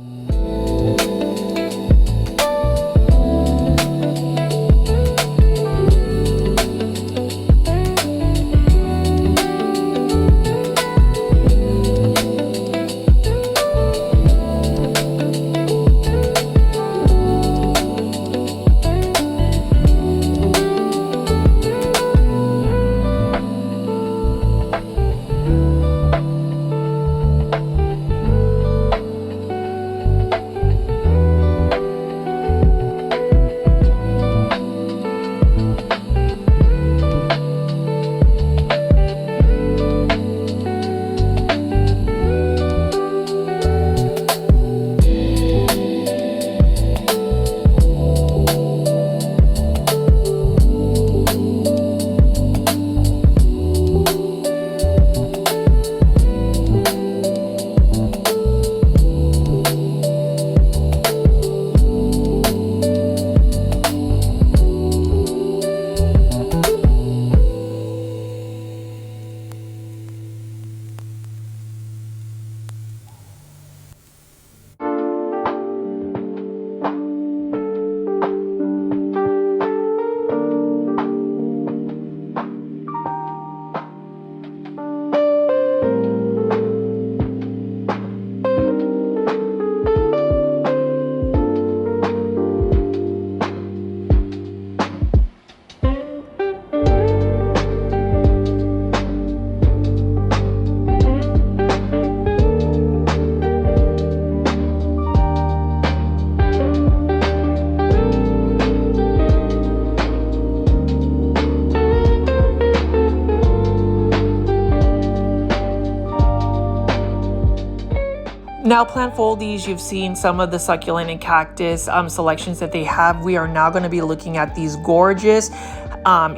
Now, plant foldies, you've seen some of the succulent and cactus selections that they have. We are now going to be looking at these gorgeous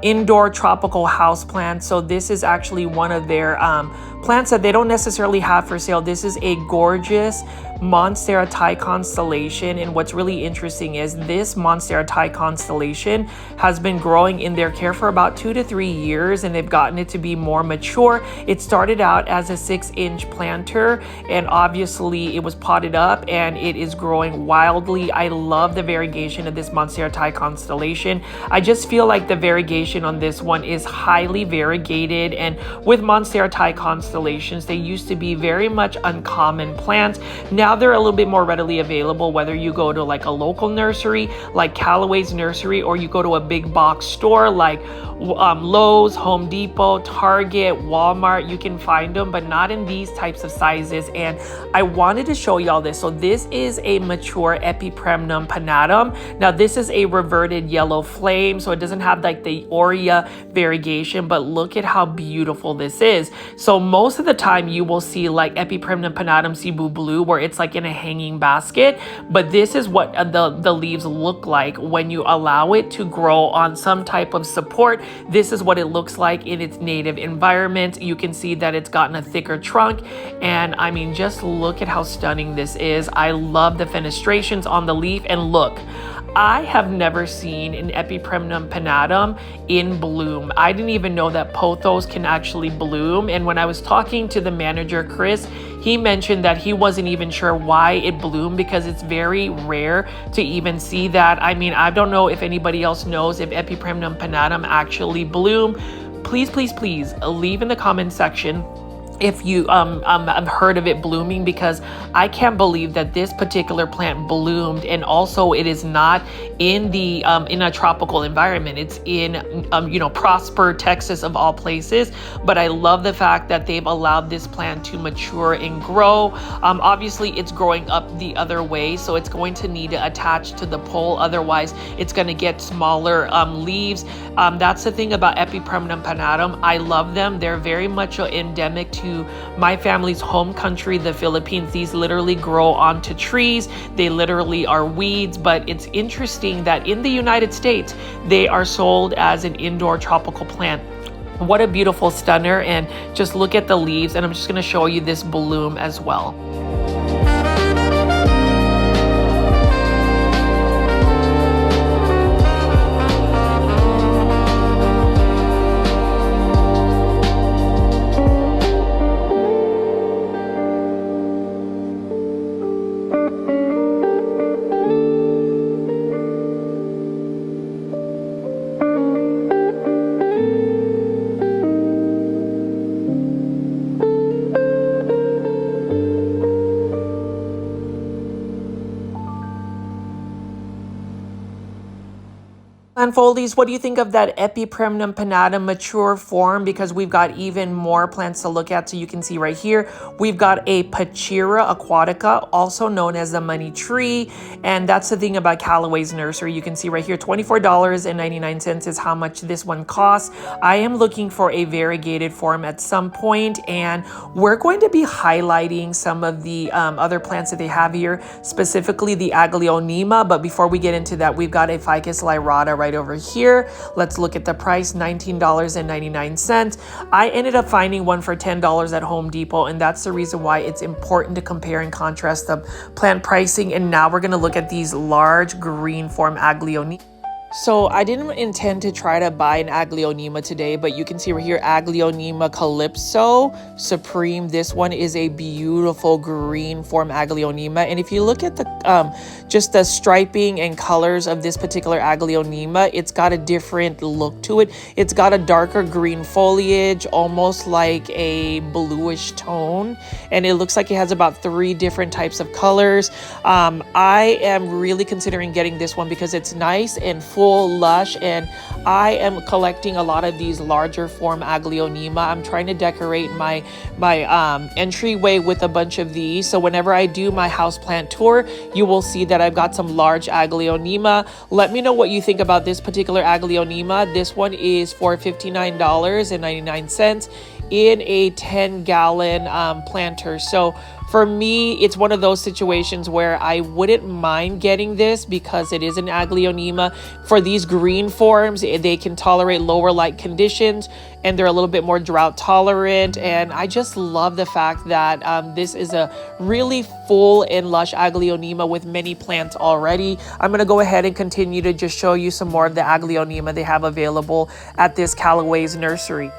indoor tropical houseplants. So this is actually one of their plants that they don't necessarily have for sale. This is a gorgeous Monstera Thai constellation, and what's really interesting is this Monstera Thai constellation has been growing in their care for about 2 to 3 years, and they've gotten it to be more mature. It started out as a 6-inch planter, and obviously it was potted up and it is growing wildly. I love the variegation of this Monstera Thai constellation. I just feel like the variegation on this one is highly variegated, and with Monstera Thai constellations, they used to be very much uncommon plants. Now they're a little bit more readily available, whether you go to like a local nursery like Calloway's Nursery, or you go to a big box store like Lowe's, Home Depot, Target, Walmart. You can find them, but not in these types of sizes. And I wanted to show y'all this. So this is a mature Epipremnum pinnatum. Now this is a reverted yellow flame, so it doesn't have like the Hoya variegation, but look at how beautiful this is. So most of the time you will see like Epipremnum pinnatum Cebu Blue, where it's like in a hanging basket, but this is what the leaves look like when you allow it to grow on some type of support. This is what it looks like in its native environment. You can see that it's gotten a thicker trunk, and I mean, just look at how stunning this is. I love the fenestrations on the leaf, and look, I have never seen an Epipremnum pinnatum in bloom. I didn't even know that Pothos can actually bloom, and when I was talking to the manager, Chris, he mentioned that he wasn't even sure why it bloomed because it's very rare to even see that. I mean, I don't know if anybody else knows if Epipremnum pinnatum actually bloom. Please, please, please leave in the comment section if you have heard of it blooming, because I can't believe that this particular plant bloomed, and also it is not in the in a tropical environment. It's in you know, Prosper, Texas of all places. But I love the fact that they've allowed this plant to mature and grow. Obviously it's growing up the other way, so it's going to need to attach to the pole, otherwise it's going to get smaller leaves. That's the thing about Epipremnum pinnatum. I love them. They're very much endemic to my family's home country, the Philippines. These literally grow onto trees. They literally are weeds, but it's interesting that in the United States, they are sold as an indoor tropical plant. What a beautiful stunner. And just look at the leaves, and I'm just going to show you this bloom as well. And Foldies, what do you think of that Epipremnum pinnatum mature form? Because we've got even more plants to look at. So you can see right here, we've got a Pachira aquatica, also known as the money tree. And that's the thing about Calloway's Nursery. You can see right here, $24.99 is how much this one costs. I am looking for a variegated form at some point, and we're going to be highlighting some of the other plants that they have here, specifically the Aglaonema. But before we get into that, we've got a Ficus lyrata right over here. Let's look at the price, $19.99. I ended up finding one for $10 at Home Depot, and that's the reason why it's important to compare and contrast the plant pricing. And now we're going to look at these large green form Aglaonema. So I didn't intend to try to buy an Aglaonema today, but you can see right here, Aglaonema Calypso Supreme. This one is a beautiful green form Aglaonema. And if you look at the just the striping and colors of this particular Aglaonema, it's got a different look to it. It's got a darker green foliage, almost like a bluish tone. And it looks like it has about 3 different types of colors. I am really considering getting this one because it's nice and full, lush, and I am collecting a lot of these larger form Aglaonema. I'm trying to decorate my entryway with a bunch of these, so whenever I do my houseplant tour, you will see that I've got some large Aglaonema. Let me know what you think about this particular Aglaonema. This one is for $59.99. in a 10-gallon planter. So for me, it's one of those situations where I wouldn't mind getting this because it is an Aglaonema. For these green forms, they can tolerate lower light conditions and they're a little bit more drought tolerant. And I just love the fact that this is a really full and lush Aglaonema with many plants already. I'm going to go ahead and continue to just show you some more of the Aglaonema they have available at this Calloway's nursery.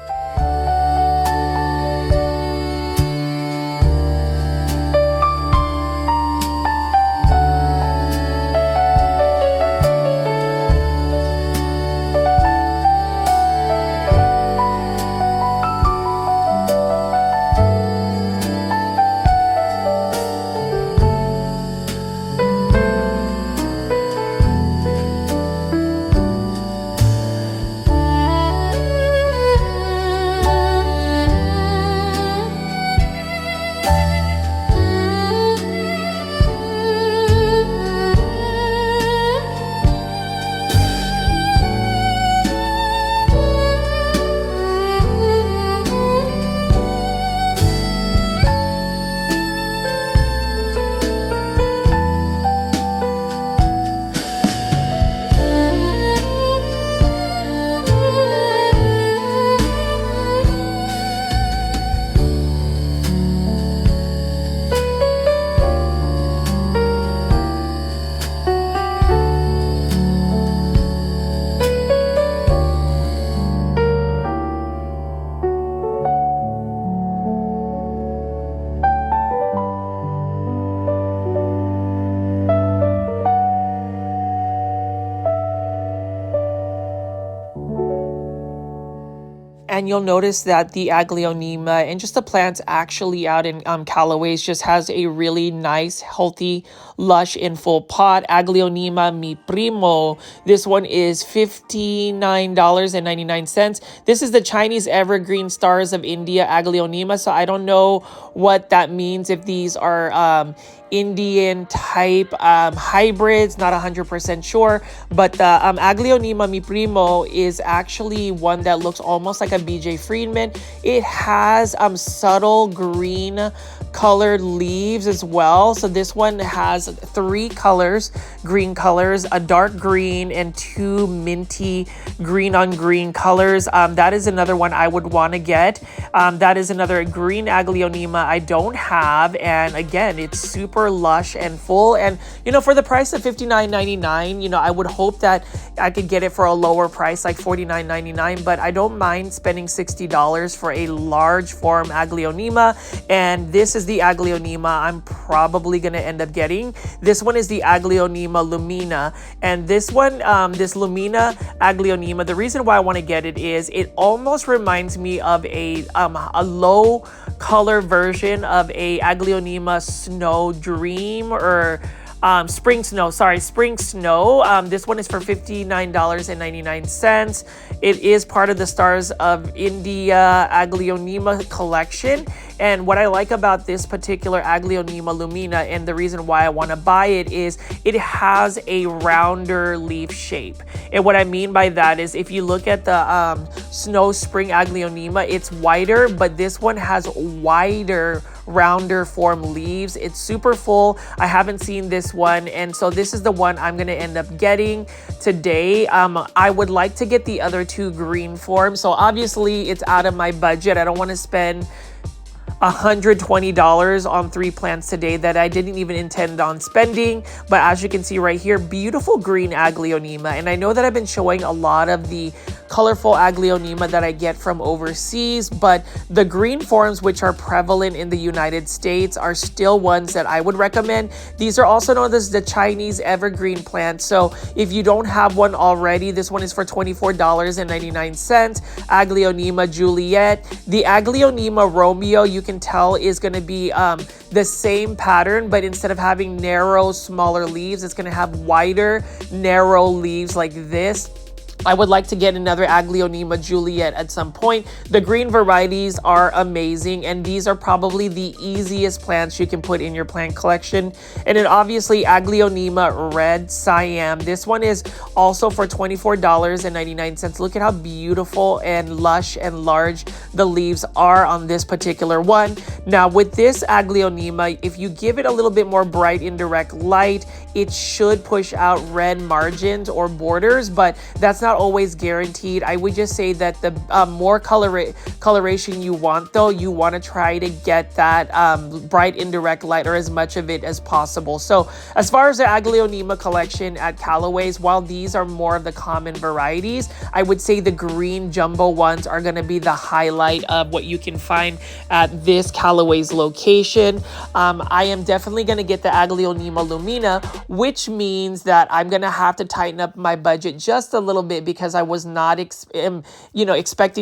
And you'll notice that the Aglaonema and just the plants actually out in Calloway's just has a really nice, healthy, lush, and full pot. Aglaonema Mi Primo. This one is $59.99. This is the Chinese Evergreen Stars of India Aglaonema. So I don't know what that means, if these are Indian type hybrids, not 100% sure, but the Aglaonema Mi Primo is actually one that looks almost like a BJ Friedman. It has subtle green colored leaves as well. So this one has 3 colors, green colors, a dark green and 2 minty green on green colors. That is another one I would want to get. That is another green Aglaonema I don't have, and again, it's super lush and full. And you know, for the price of $59.99, you know, I would hope that I could get it for a lower price, like $49.99, but I don't mind spending $60 for a large form Aglaonema. And this is the Aglaonema I'm probably going to end up getting. This one is the Aglaonema Lumina, and this one, this Lumina Aglaonema, the reason why I want to get it is it almost reminds me of a low color version of a Aglaonema Snow Dream, or Spring Snow. This one is for $59.99. It is part of the Stars of India Aglaonema collection. And what I like about this particular Aglaonema Lumina, and the reason why I want to buy it, is it has a rounder leaf shape. And what I mean by that is, if you look at the Snow Spring Aglaonema, it's wider, but this one has wider, rounder form leaves. It's super full. I haven't seen this one, and so this is the one I'm going to end up getting today. I would like to get the other 2 green forms, so obviously it's out of my budget. I don't want to spend $120 on 3 plants today that I didn't even intend on spending. But as you can see right here, beautiful green Aglaonema. And I know that I've been showing a lot of the colorful Aglaonema that I get from overseas, but the green forms, which are prevalent in the United States, are still ones that I would recommend. These are also known as the Chinese evergreen plants. So if you don't have one already, this one is for $24.99. Aglaonema Juliet. The Aglaonema Romeo, you can tell, is going to be the same pattern, but instead of having narrow, smaller leaves, it's going to have wider, narrow leaves like this. I would like to get another Aglaonema Juliet at some point. The green varieties are amazing, and these are probably the easiest plants you can put in your plant collection. And then obviously Aglaonema Red Siam. This one is also for $24.99. Look at how beautiful and lush and large the leaves are on this particular one. Now with this Aglaonema, if you give it a little bit more bright indirect light, it should push out red margins or borders, but that's not always guaranteed. I would just say that the more coloration you want, though, you want to try to get that bright indirect light or as much of it as possible. So as far as the Aglaonema collection at Calloway's, while these are more of the common varieties, I would say the green jumbo ones are going to be the highlight of what you can find at this Calloway's location. I am definitely going to get the Aglaonema Lumina, which means that I'm going to have to tighten up my budget just a little bit because I was not expecting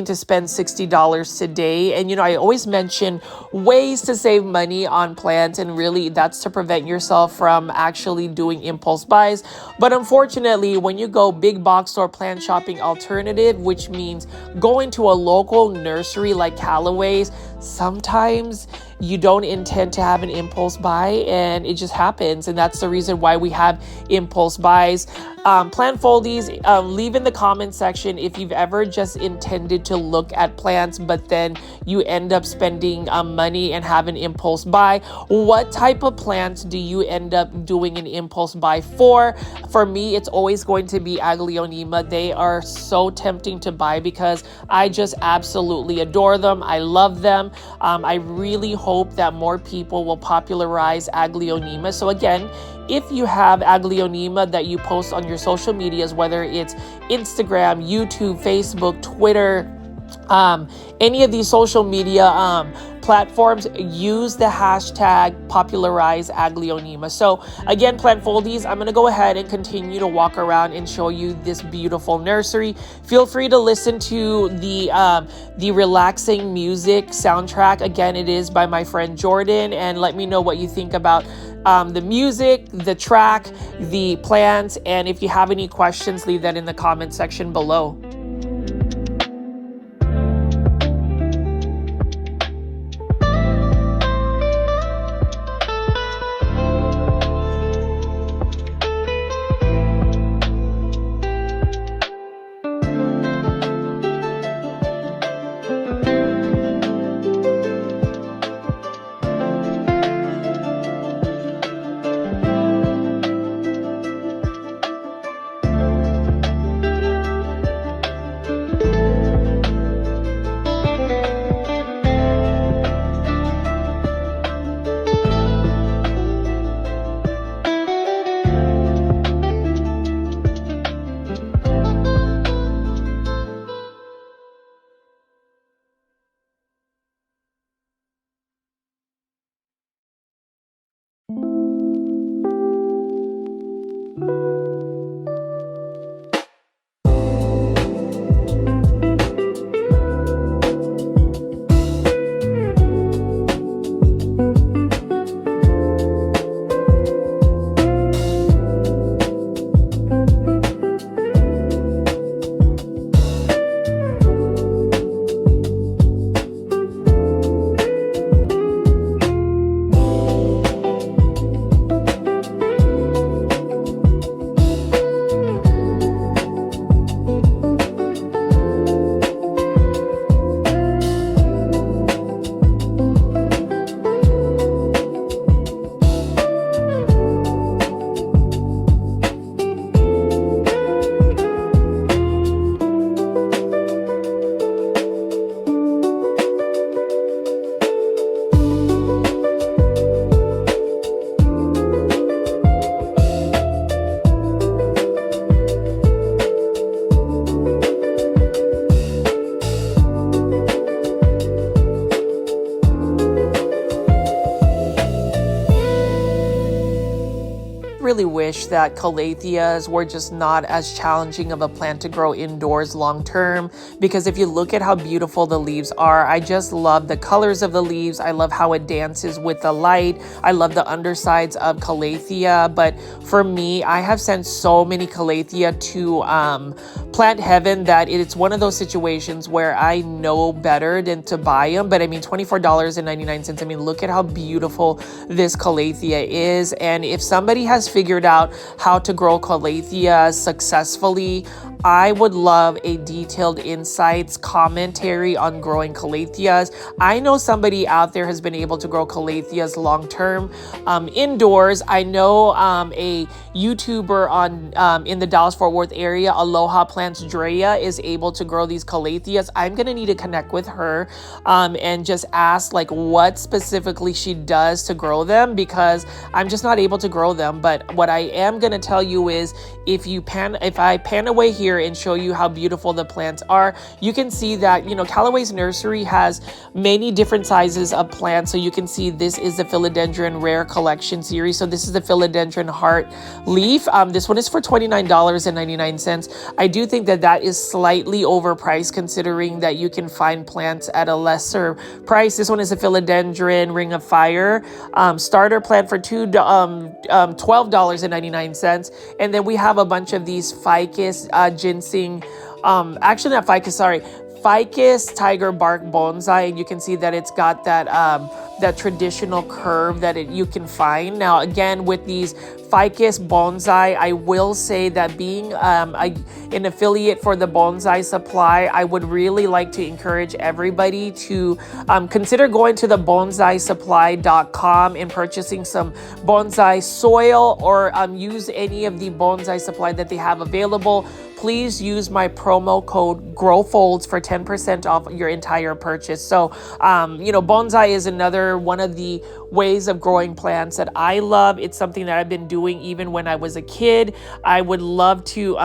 to spend $60 today. And I always mention ways to save money on plants, and really that's to prevent yourself from actually doing impulse buys. But unfortunately, when you go big box store plant shopping alternative, which means going to a local nursery like Callaway's, sometimes you don't intend to have an impulse buy and it just happens. And that's the reason why we have impulse buys. Plant Foldies, leave in the comment section if you've ever just intended to look at plants, but then you end up spending money and have an impulse buy. What type of plants do you end up doing an impulse buy for? For me, it's always going to be Aglaonema. They are so tempting to buy because I just absolutely adore them. I love them. I really hope that more people will popularize Aglaonema. So again, if you have Aglaonema that you post on your social medias, whether it's Instagram, YouTube, Facebook, Twitter, any of these social media platforms, use the hashtag popularize Aglaonema. So again, Plant Foldies, I'm going to go ahead and continue to walk around and show you this beautiful nursery. Feel free to listen to the relaxing music soundtrack. Again, it is by my friend Jordan, and let me know what you think about the music, the track, the plants, and if you have any questions, leave that in the comment section below. really wish that calatheas were just not as challenging of a plant to grow indoors long term, because if you look at how beautiful the leaves are, I just love the colors of the leaves. I love how it dances with the light. I love the undersides of calathea. But for me, I have sent so many calathea to plant heaven that it's one of those situations where I know better than to buy them. But I mean, $24.99. I mean, look at how beautiful this calathea is. And if somebody has figured out how to grow calathea successfully, I would love a detailed insights commentary on growing calatheas. I know somebody out there has been able to grow calatheas long term indoors. I know a YouTuber on in the Dallas-Fort Worth area, Aloha Plants Drea, is able to grow these calatheas. I'm gonna need to connect with her and just ask like what specifically she does to grow them, because I'm just not able to grow them. But what I am gonna tell you is if I pan away here and show you how beautiful the plants are, you can see that, you know, Calloway's Nursery has many different sizes of plants. So you can see this is the Philodendron Rare Collection series. So this is the Philodendron Heart Leaf. This one is for $29.99. I do think that that is slightly overpriced considering that you can find plants at a lesser price. This one is a Philodendron Ring of Fire starter plant for $12.99. And then we have a bunch of these ficus ginseng, actually not ficus, sorry, ficus tiger bark bonsai, and you can see that it's got that that traditional curve that you can find. Now again, with these ficus bonsai, I will say that being an affiliate for the Bonsai Supply, I would really like to encourage everybody to consider going to the bonsaisupply.com and purchasing some bonsai soil, or use any of the bonsai supply that they have available. Please use my promo code GROWFOLDS for 10% off your entire purchase. So, you know, bonsai is another one of the ways of growing plants that I love. It's something that I've been doing even when I was a kid. I would love to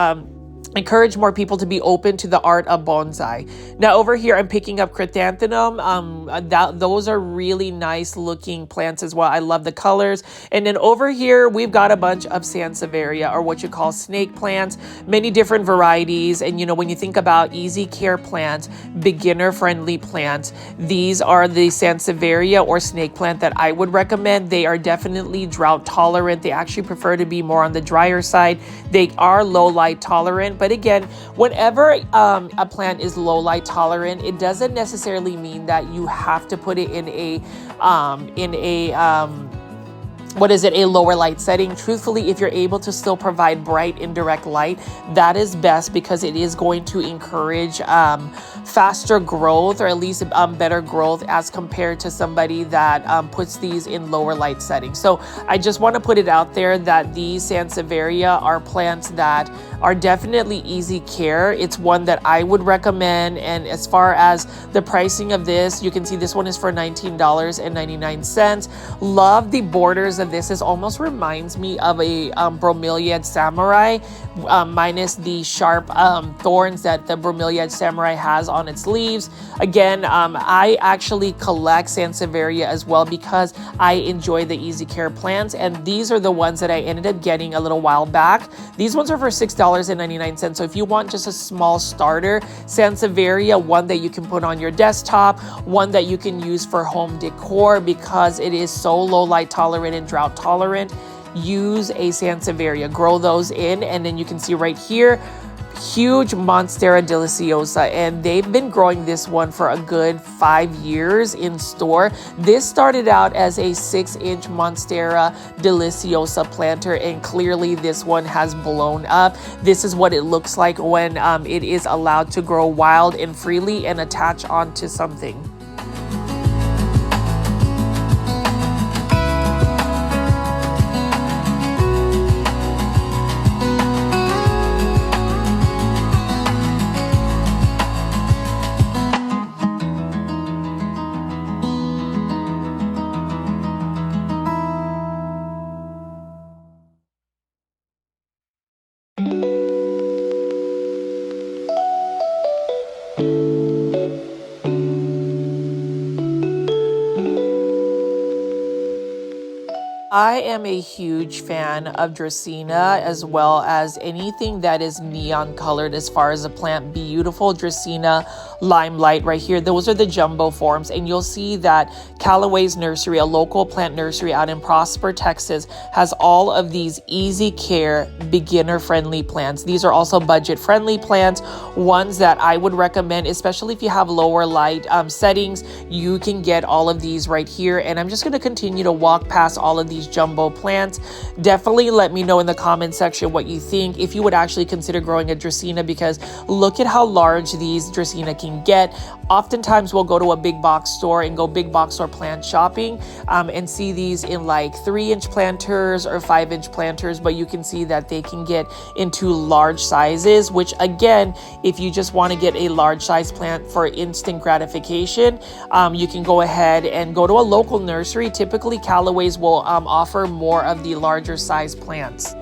encourage more people to be open to the art of bonsai. Now over here, I'm picking up chrysanthemum. Those are really nice looking plants as well. I love the colors. And then over here, we've got a bunch of sansevieria, or what you call snake plants, many different varieties. And you know, when you think about easy care plants, beginner friendly plants, these are the sansevieria or snake plant that I would recommend. They are definitely drought tolerant. They actually prefer to be more on the drier side. They are low light tolerant. But again, whenever a plant is low light tolerant, it doesn't necessarily mean that you have to put it in a a lower light setting. Truthfully, if you're able to still provide bright indirect light, that is best, because it is going to encourage faster growth, or at least better growth as compared to somebody that puts these in lower light settings. So I just want to put it out there that these sansevieria are plants that are definitely easy care. It's one that I would recommend. And as far as the pricing of this, you can see this one is for $19.99. Love the borders of this. This almost reminds me of a bromeliad samurai, minus the sharp thorns that the bromeliad samurai has on its leaves. Again, I actually collect sansevieria as well because I enjoy the easy care plants, and these are the ones that I ended up getting a little while back. These ones are for $6.99. So if you want just a small starter sansevieria, one that you can put on your desktop, one that you can use for home decor because it is so low light tolerant and drought tolerant, use a sansevieria, grow those in. And then you can see right here, huge Monstera deliciosa, and they've been growing this one for a good 5 years in store. This started out as a 6-inch Monstera deliciosa planter, and clearly this one has blown up. This is what it looks like when it is allowed to grow wild and freely and attach onto something. I am a huge fan of Dracaena, as well as anything that is neon colored as far as a plant. Beautiful Dracaena Limelight right here. Those are the jumbo forms, and you'll see that Calloway's Nursery, a local plant nursery out in Prosper, Texas, has all of these easy care, beginner friendly plants. These are also budget friendly plants, ones that I would recommend, especially if you have lower light settings. You can get all of these right here, and I'm just going to continue to walk past all of these jumbo plants. Definitely let me know in the comment section what you think, if you would actually consider growing a Dracaena, because look at how large these Dracaena can get. Oftentimes we'll go to a big box store and go big box store plant shopping and see these in like 3-inch planters or 5-inch planters, but you can see that they can get into large sizes, which again, if you just want to get a large size plant for instant gratification, you can go ahead and go to a local nursery. Typically Callaway's will offer more of the larger size plants.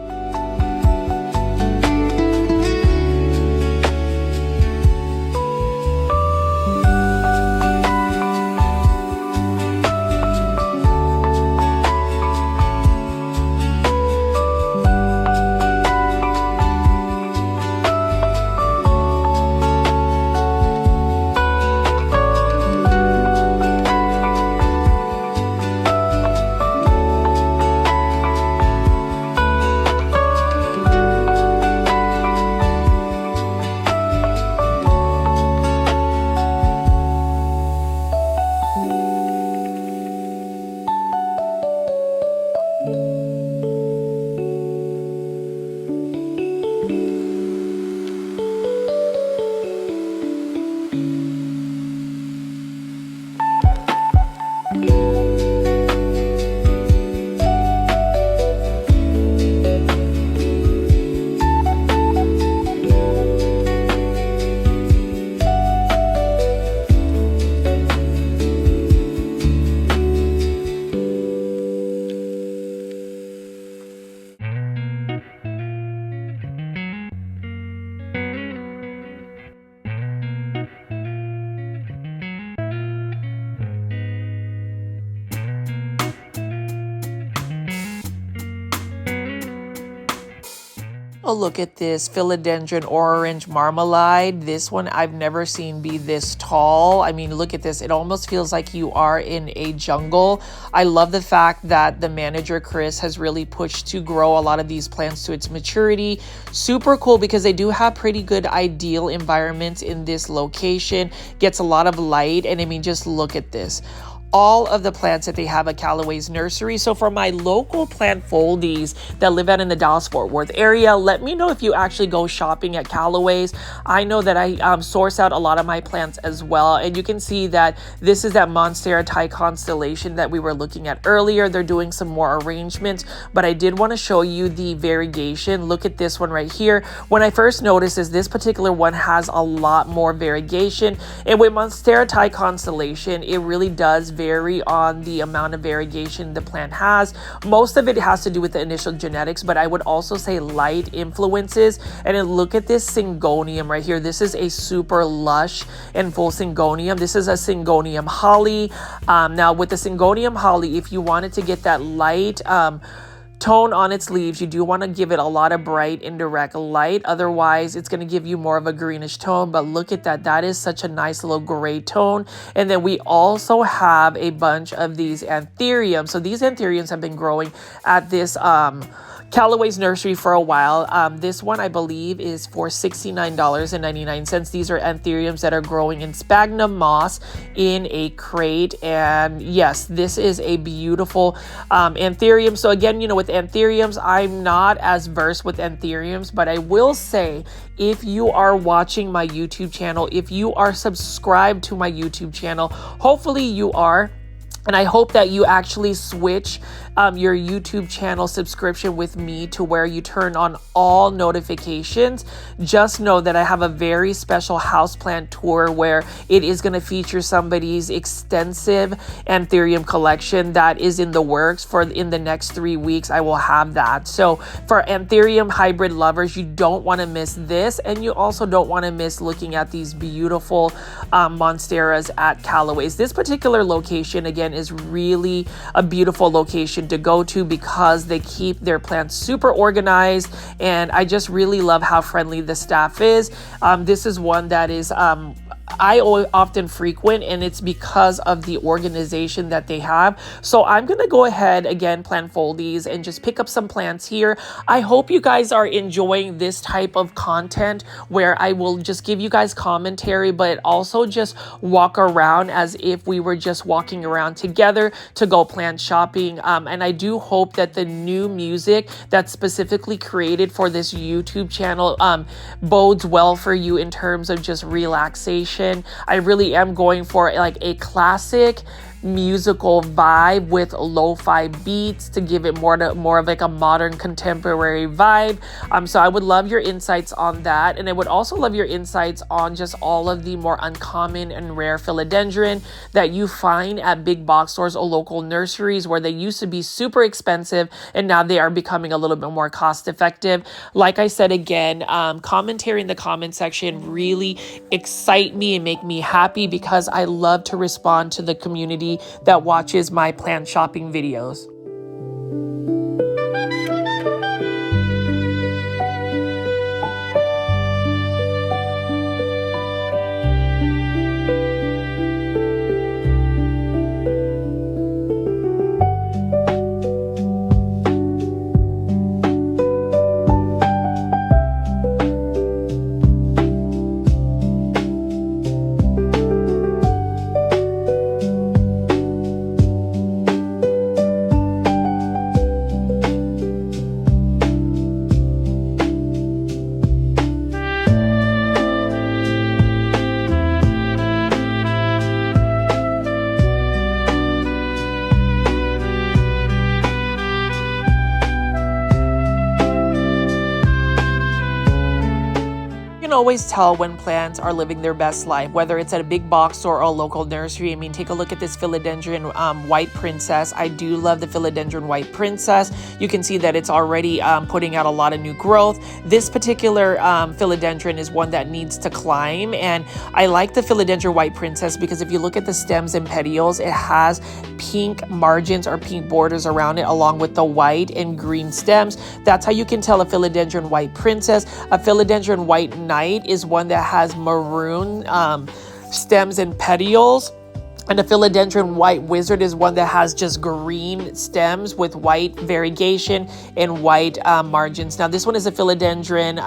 Oh, look at this Philodendron orange marmalade. This one I've never seen be this tall. I mean, look at this. It almost feels like you are in a jungle. I love the fact that the manager, Chris, has really pushed to grow a lot of these plants to its maturity. Super cool, because they do have pretty good ideal environments in this location. Gets a lot of light, and I mean, just look at this. All of the plants that they have at Callaway's Nursery. So for my local plant foldies that live out in the Dallas-Fort Worth area, let me know if you actually go shopping at Callaway's. I know that I source out a lot of my plants as well, and you can see that this is that Monstera type constellation that we were looking at earlier. They're doing some more arrangements, but I did want to show you the variegation. Look at this one right here. When I first noticed this particular one has a lot more variegation, and with Monstera type constellation, it really does vary on the amount of variegation the plant has. Most of it has to do with the initial genetics, but I would also say light influences. And then look at this Syngonium right here. This is a super lush and full Syngonium. This is a Syngonium holly. Now with the Syngonium holly, if you wanted to get that light tone on its leaves, you do want to give it a lot of bright indirect light. Otherwise, it's going to give you more of a greenish tone. But look at that. That is such a nice little gray tone. And then we also have a bunch of these Anthuriums. So these Anthuriums have been growing at this Callaway's Nursery for a while. This one I believe is for $69.99. These are Anthuriums that are growing in sphagnum moss in a crate. And yes, this is a beautiful Anthurium. So again, you know, with Anthuriums, I'm not as versed with Anthuriums, but I will say, if you are watching my YouTube channel, if you are subscribed to my YouTube channel, hopefully you are. And I hope that you actually switch your YouTube channel subscription with me to where you turn on all notifications. Just know that I have a very special houseplant tour where it is going to feature somebody's extensive Anthurium collection that is in the works for in the next 3 weeks. I will have that. So for Anthurium hybrid lovers, you don't want to miss this. And you also don't want to miss looking at these beautiful Monsteras at Callaway's. This particular location, again, is really a beautiful location to go to because they keep their plants super organized, and I just really love how friendly the staff is. This is one that is I often frequent, and it's because of the organization that they have. So I'm going to go ahead again, plant Foldies, and just pick up some plants here. I hope you guys are enjoying this type of content where I will just give you guys commentary, but also just walk around as if we were just walking around together to go plant shopping. And I do hope that the new music that's specifically created for this YouTube channel bodes well for you in terms of just relaxation. I really am going for like a classic musical vibe with lo-fi beats to give it more of like a modern contemporary vibe. So I would love your insights on that, and I would also love your insights on just all of the more uncommon and rare philodendron that you find at big box stores or local nurseries, where they used to be super expensive and now they are becoming a little bit more cost effective. Like I said again, commentary in the comment section really excite me and make me happy, because I love to respond to the community that watches my plant shopping videos. Always tell when plants are living their best life, whether it's at a big box store or a local nursery. I mean, take a look at this philodendron white princess. I do love the philodendron white princess. You can see that it's already putting out a lot of new growth. This particular philodendron is one that needs to climb, and I like the philodendron white princess because if you look at the stems and petioles, it has pink margins or pink borders around it, along with the white and green stems. That's how you can tell a philodendron white princess. A philodendron white knight is one that has maroon stems and petioles. And the philodendron white wizard is one that has just green stems with white variegation and white margins. Now this one is a philodendron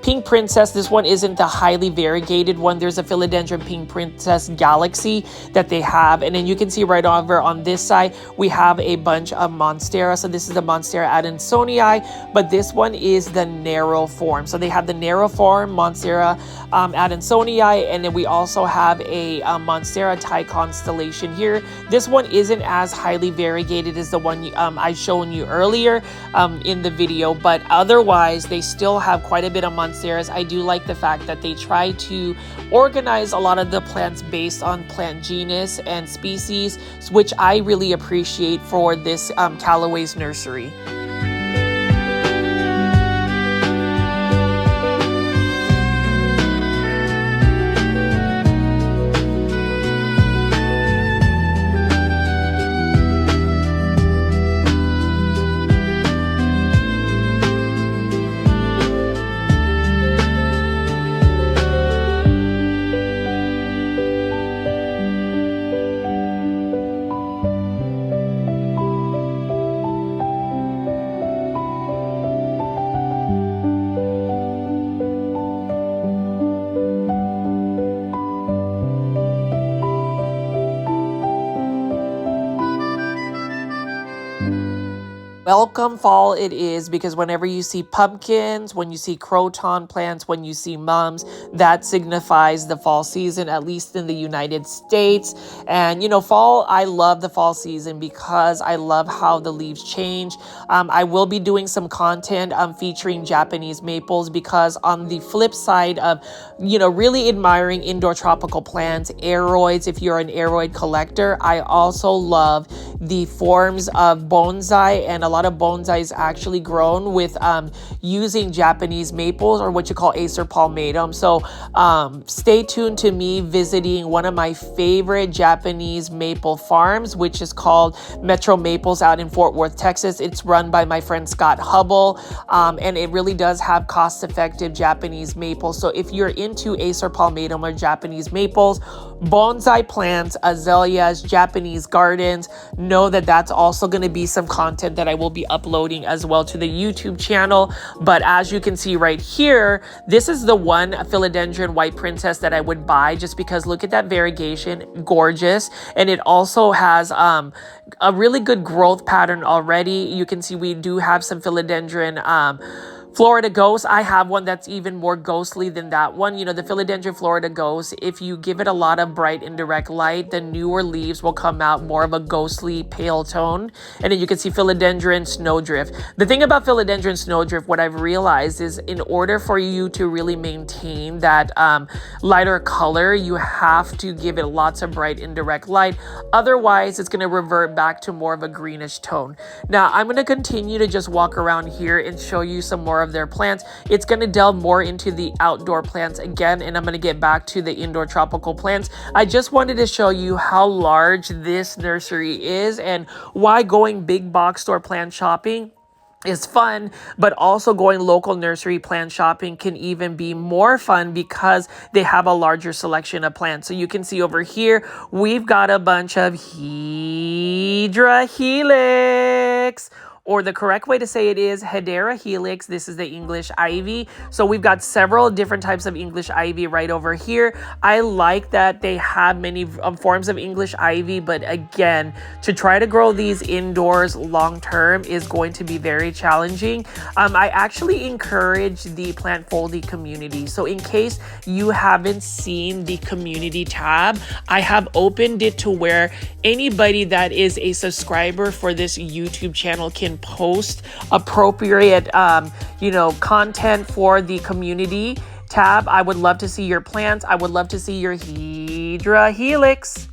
pink princess. This one isn't the highly variegated one. There's a philodendron pink princess galaxy that they have. And then you can see right over on this side, we have a bunch of Monstera. So this is the Monstera adansonii, but this one is the narrow form. So they have the narrow form Monstera adansonii, and then we also have a Monstera constellation here. This one isn't as highly variegated as the one I've shown you earlier in the video, but otherwise they still have quite a bit of Monsteras. I do like the fact that they try to organize a lot of the plants based on plant genus and species, which I really appreciate for this Calloway's nursery. Welcome fall it is, because whenever you see pumpkins, when you see Croton plants, when you see mums, that signifies the fall season, at least in the United States. And you know, fall, I love the fall season because I love how the leaves change. I will be doing some content featuring Japanese maples, because on the flip side of, you know, really admiring indoor tropical plants, aroids, if you're an aroid collector, I also love the forms of bonsai and a lot of bonsai is actually grown with using Japanese maples, or what you call Acer palmatum. So stay tuned to me visiting one of my favorite Japanese maple farms, which is called Metro Maples out in Fort Worth, Texas. It's run by my friend Scott Hubble, and it really does have cost-effective Japanese maples. So if you're into Acer palmatum or Japanese maples, bonsai plants, azaleas, Japanese gardens, know that that's also going to be some content that I will be uploading as well to the YouTube channel. But as you can see right here, this is the one Philodendron White Princess that I would buy, just because look at that variegation, gorgeous. And it also has a really good growth pattern already. You can see we do have some Philodendron Florida Ghost. I have one that's even more ghostly than that one. You know, the Philodendron Florida Ghost, if you give it a lot of bright indirect light, the newer leaves will come out more of a ghostly pale tone. And then you can see Philodendron Snowdrift. The thing about Philodendron Snowdrift, what I've realized is in order for you to really maintain that lighter color, you have to give it lots of bright indirect light. Otherwise, it's going to revert back to more of a greenish tone. Now, I'm going to continue to just walk around here and show you some more of their plants. It's going to delve more into the outdoor plants again, and I'm going to get back to the indoor tropical plants. I just wanted to show you how large this nursery is and why going big box store plant shopping is fun, but also going local nursery plant shopping can even be more fun because they have a larger selection of plants. So you can see over here, we've got a bunch of Hydra Helix, or the correct way to say it is Hedera Helix. This is the English ivy. So we've got several different types of English ivy right over here. I like that they have many forms of English ivy, but again, to try to grow these indoors long term is going to be very challenging. I actually encourage the plant foldie community. So in case you haven't seen the community tab, I have opened it to where anybody that is a subscriber for this YouTube channel can post appropriate content for the community tab. I would love to see your plants. I would love to see your Hydra Helix.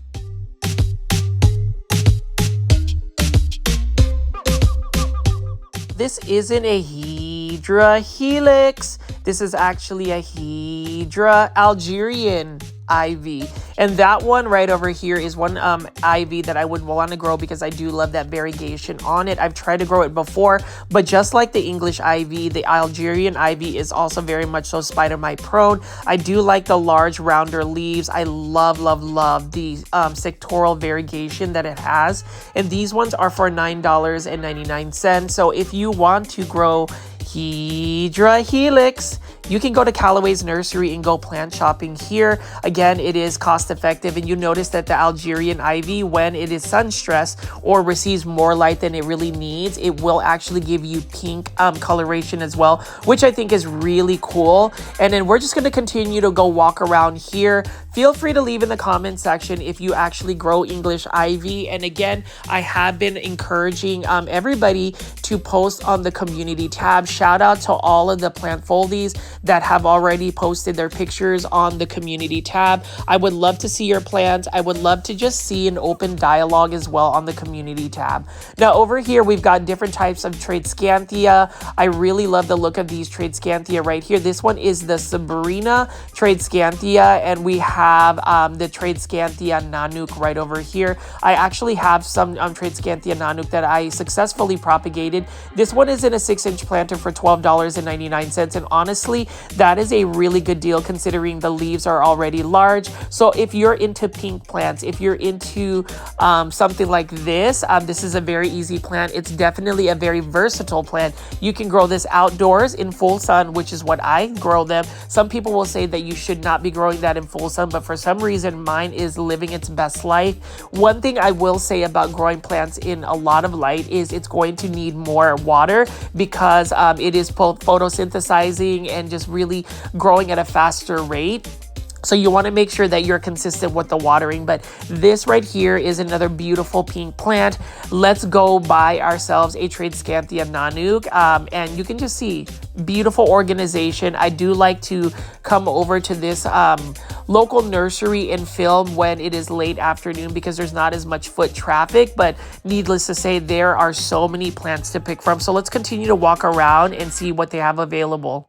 This isn't a Hydra Helix. This is actually a Hydra Algerian ivy, and that one right over here is one ivy that I would want to grow because I do love that variegation on it. I've tried to grow it before, but just like the English ivy, the Algerian ivy is also very much so spider mite prone. I do like the large rounder leaves. I love the sectoral variegation that it has, and these ones are for $9.99. So if you want to grow Hydra Helix, you can go to Calloway's Nursery and go plant shopping here. Again, it is cost effective, and you notice that the Algerian ivy, when it is sun stressed or receives more light than it really needs, it will actually give you pink coloration as well, which I think is really cool. And then we're just going to continue to go walk around here. Feel free to leave in the comment section if you actually grow English ivy. And again, I have been encouraging everybody to post on the community tab. Shout out to all of the plant foldies that have already posted their pictures on the community tab. I would love to see your plants. I would love to just see an open dialogue as well on the community tab. Now over here, we've got different types of Tradescantia. I really love the look of these Tradescantia right here. This one is the Sabrina Tradescantia, and we have the Tradescantia Nanook right over here. I actually have some Tradescantia Nanook that I successfully propagated. This one is in a 6-inch planter for $12.99, and honestly, that is a really good deal considering the leaves are already large. So if you're into pink plants, if you're into something like this, this is a very easy plant. It's definitely a very versatile plant. You can grow this outdoors in full sun, which is what I grow them. Some people will say that you should not be growing that in full sun, but for some reason mine is living its best life. One thing I will say about growing plants in a lot of light is it's going to need more water because it is photosynthesizing and just really growing at a faster rate. So you want to make sure that you're consistent with the watering. But this right here is another beautiful pink plant. Let's go buy ourselves a Tradescantia Nanook. And you can just see beautiful organization. I do like to come over to this local nursery and film when it is late afternoon because there's not as much foot traffic. But needless to say, there are so many plants to pick from. So let's continue to walk around and see what they have available.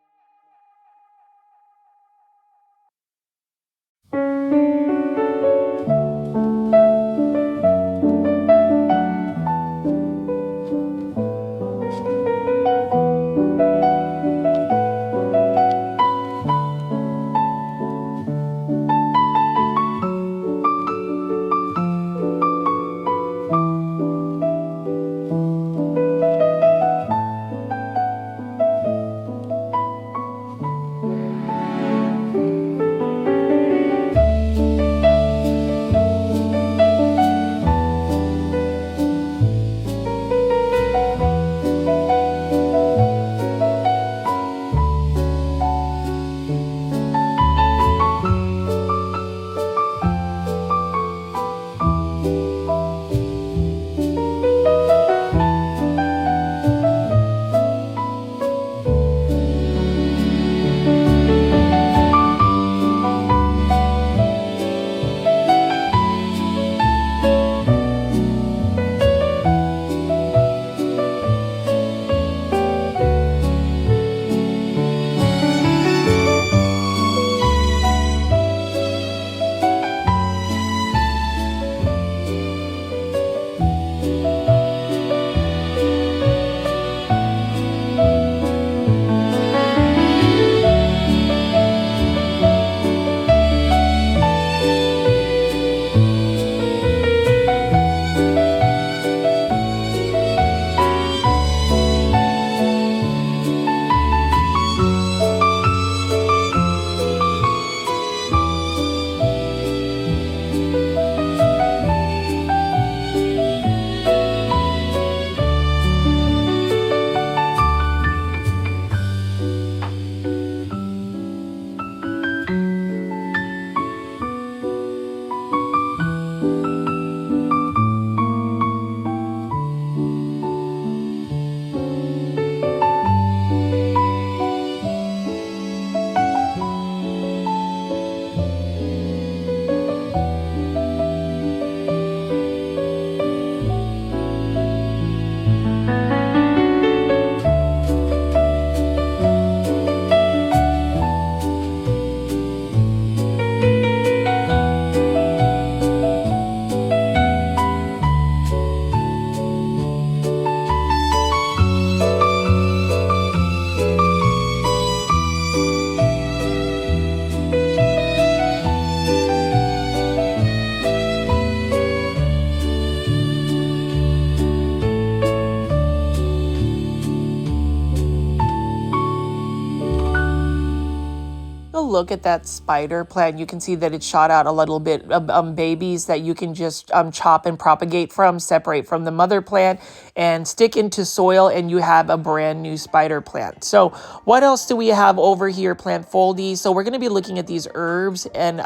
Look at that spider plant. You can see that it shot out a little bit of babies that you can just chop and propagate from, separate from the mother plant and stick into soil, and you have a brand new spider plant. So what else do we have over here? Plant Foldies. So we're going to be looking at these herbs, and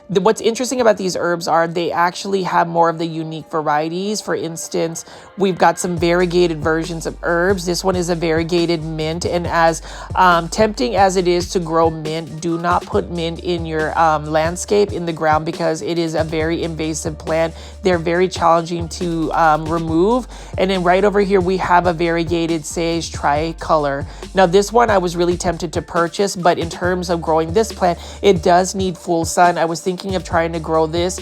what's interesting about these herbs are they actually have more of the unique varieties. For instance, we've got some variegated versions of herbs. This one is a variegated mint, and as tempting as it is to grow mint, do not put mint in your landscape in the ground because it is a very invasive plant. They're very challenging to remove. And then right over here, we have a variegated sage tricolor. Now this one I was really tempted to purchase, but in terms of growing this plant, it does need full sun. I was thinking of trying to grow this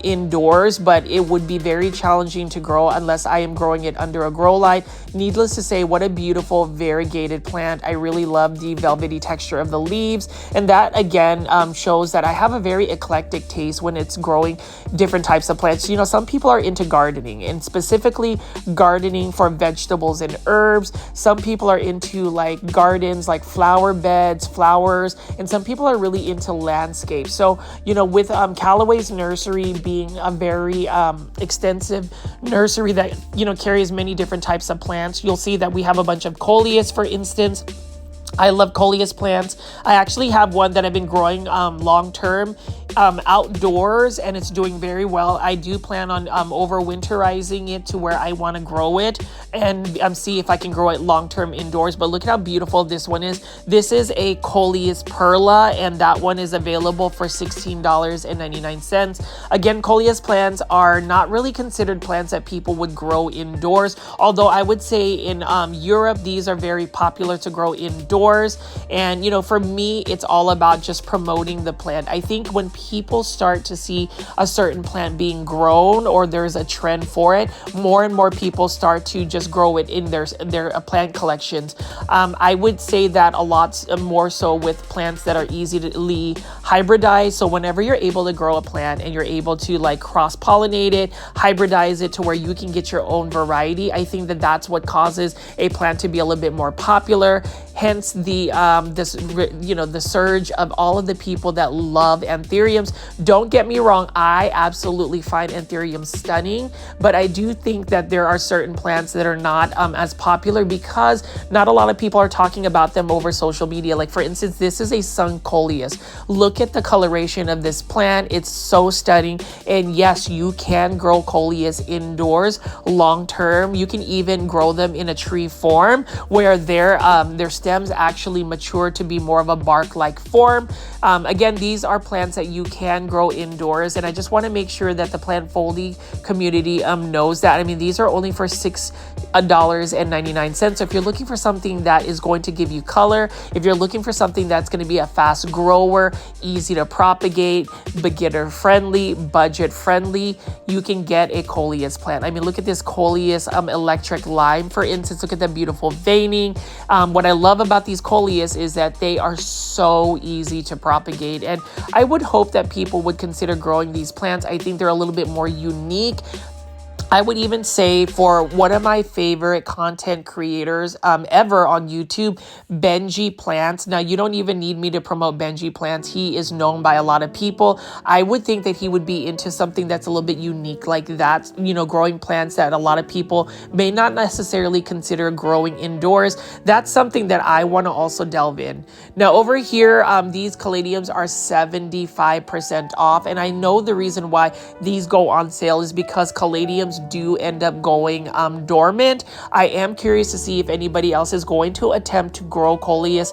indoors, but it would be very challenging to grow unless I am growing it under a grow light. Needless to say, what a beautiful variegated plant. I really love the velvety texture of the leaves. And that again shows that I have a very eclectic taste when it's growing different types of plants. You know, some people are into gardening, and specifically gardening for vegetables and herbs. Some people are into like gardens, like flower beds, flowers, and some people are really into landscape. So, you know, with Calloway's nursery being a very extensive nursery that, you know, carries many different types of plants, you'll see that we have a bunch of coleus, for instance. I love coleus plants. I actually have one that I've been growing long term outdoors, and it's doing very well. I do plan on overwinterizing it to where I want to grow it and see if I can grow it long term indoors. But look at how beautiful this one is. This is a Coleus perla, and that one is available for $16.99. Again, coleus plants are not really considered plants that people would grow indoors, although I would say in Europe these are very popular to grow indoors. And you know, for me, it's all about just promoting the plant. I think when people start to see a certain plant being grown, or there's a trend for it, more and more people start to just grow it in their plant collections. I would say that a lot more so with plants that are easily hybridized. So whenever you're able to grow a plant and you're able to like cross-pollinate it, hybridize it to where you can get your own variety, I think that that's what causes a plant to be a little bit more popular. Hence the the surge of all of the people that love Anthuriums. Don't get me wrong, I absolutely find Anthuriums stunning, but I do think that there are certain plants that are not as popular because not a lot of people are talking about them over social media. Like for instance, this is a sun coleus. Look at the coloration of this plant. It's so stunning. And yes, you can grow coleus indoors long term. You can even grow them in a tree form where their stems actually mature to be more of a bark-like form. Again, these are plants that you can grow indoors, and I just want to make sure that the plant foldie community knows that. I mean, these are only for $6.99. So if you're looking for something that is going to give you color, if you're looking for something that's going to be a fast grower, easy to propagate, beginner friendly, budget friendly, you can get a coleus plant. I mean, look at this coleus electric lime, for instance. Look at the beautiful veining. What I love about these coleus is that they are so easy to propagate, and I would hope that people would consider growing these plants. I think they're a little bit more unique. I would even say for one of my favorite content creators ever on YouTube, Benji Plants. Now, you don't even need me to promote Benji Plants. He is known by a lot of people. I would think that he would be into something that's a little bit unique like that, you know, growing plants that a lot of people may not necessarily consider growing indoors. That's something that I want to also delve in. Now, over here, these caladiums are 75% off. And I know the reason why these go on sale is because caladiums do end up going dormant. I am curious to see if anybody else is going to attempt to grow caladiums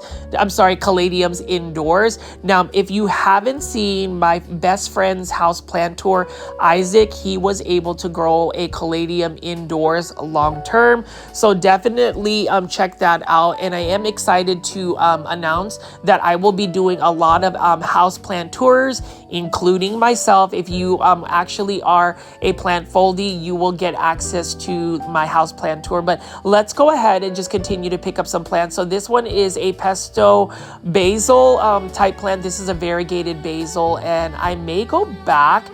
indoors. Now, if you haven't seen my best friend's house plant tour, Isaac, he was able to grow a caladium indoors long term. So definitely check that out. And I am excited to announce that I will be doing a lot of house plant tours, including myself. If you actually are a plant foldie, you will get access to my house plant tour. But let's go ahead and just continue to pick up some plants. So this one is a pesto basil type plant. This is a variegated basil, and I may go back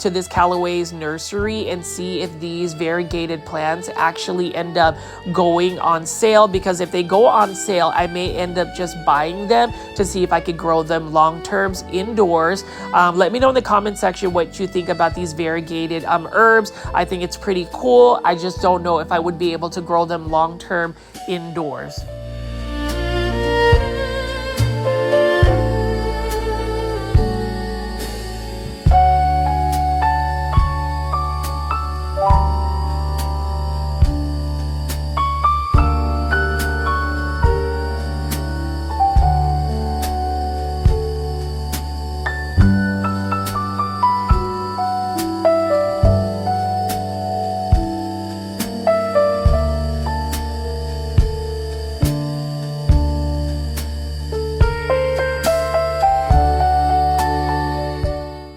to this Calloway's nursery and see if these variegated plants actually end up going on sale, because if they go on sale, I may end up just buying them to see if I could grow them long terms indoors. Let me know in the comment section what you think about these variegated herbs. I think it's pretty cool. I just don't know if I would be able to grow them long term indoors.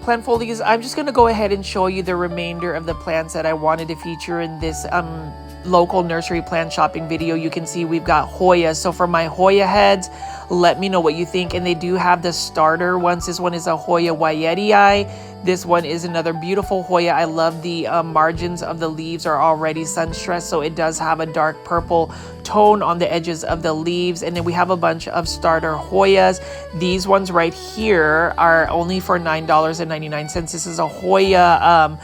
Plant Foldies, I'm just going to go ahead and show you the remainder of the plants that I wanted to feature in this local nursery plant shopping video. You can see we've got Hoyas. So for my Hoya heads, let me know what you think. And they do have the starter ones. This one is a Hoya Wyetii. This one is another beautiful Hoya. I love the margins of the leaves are already sun-stressed, so it does have a dark purple tone on the edges of the leaves. And then we have a bunch of starter Hoyas. These ones right here are only for $9.99. This is a Hoya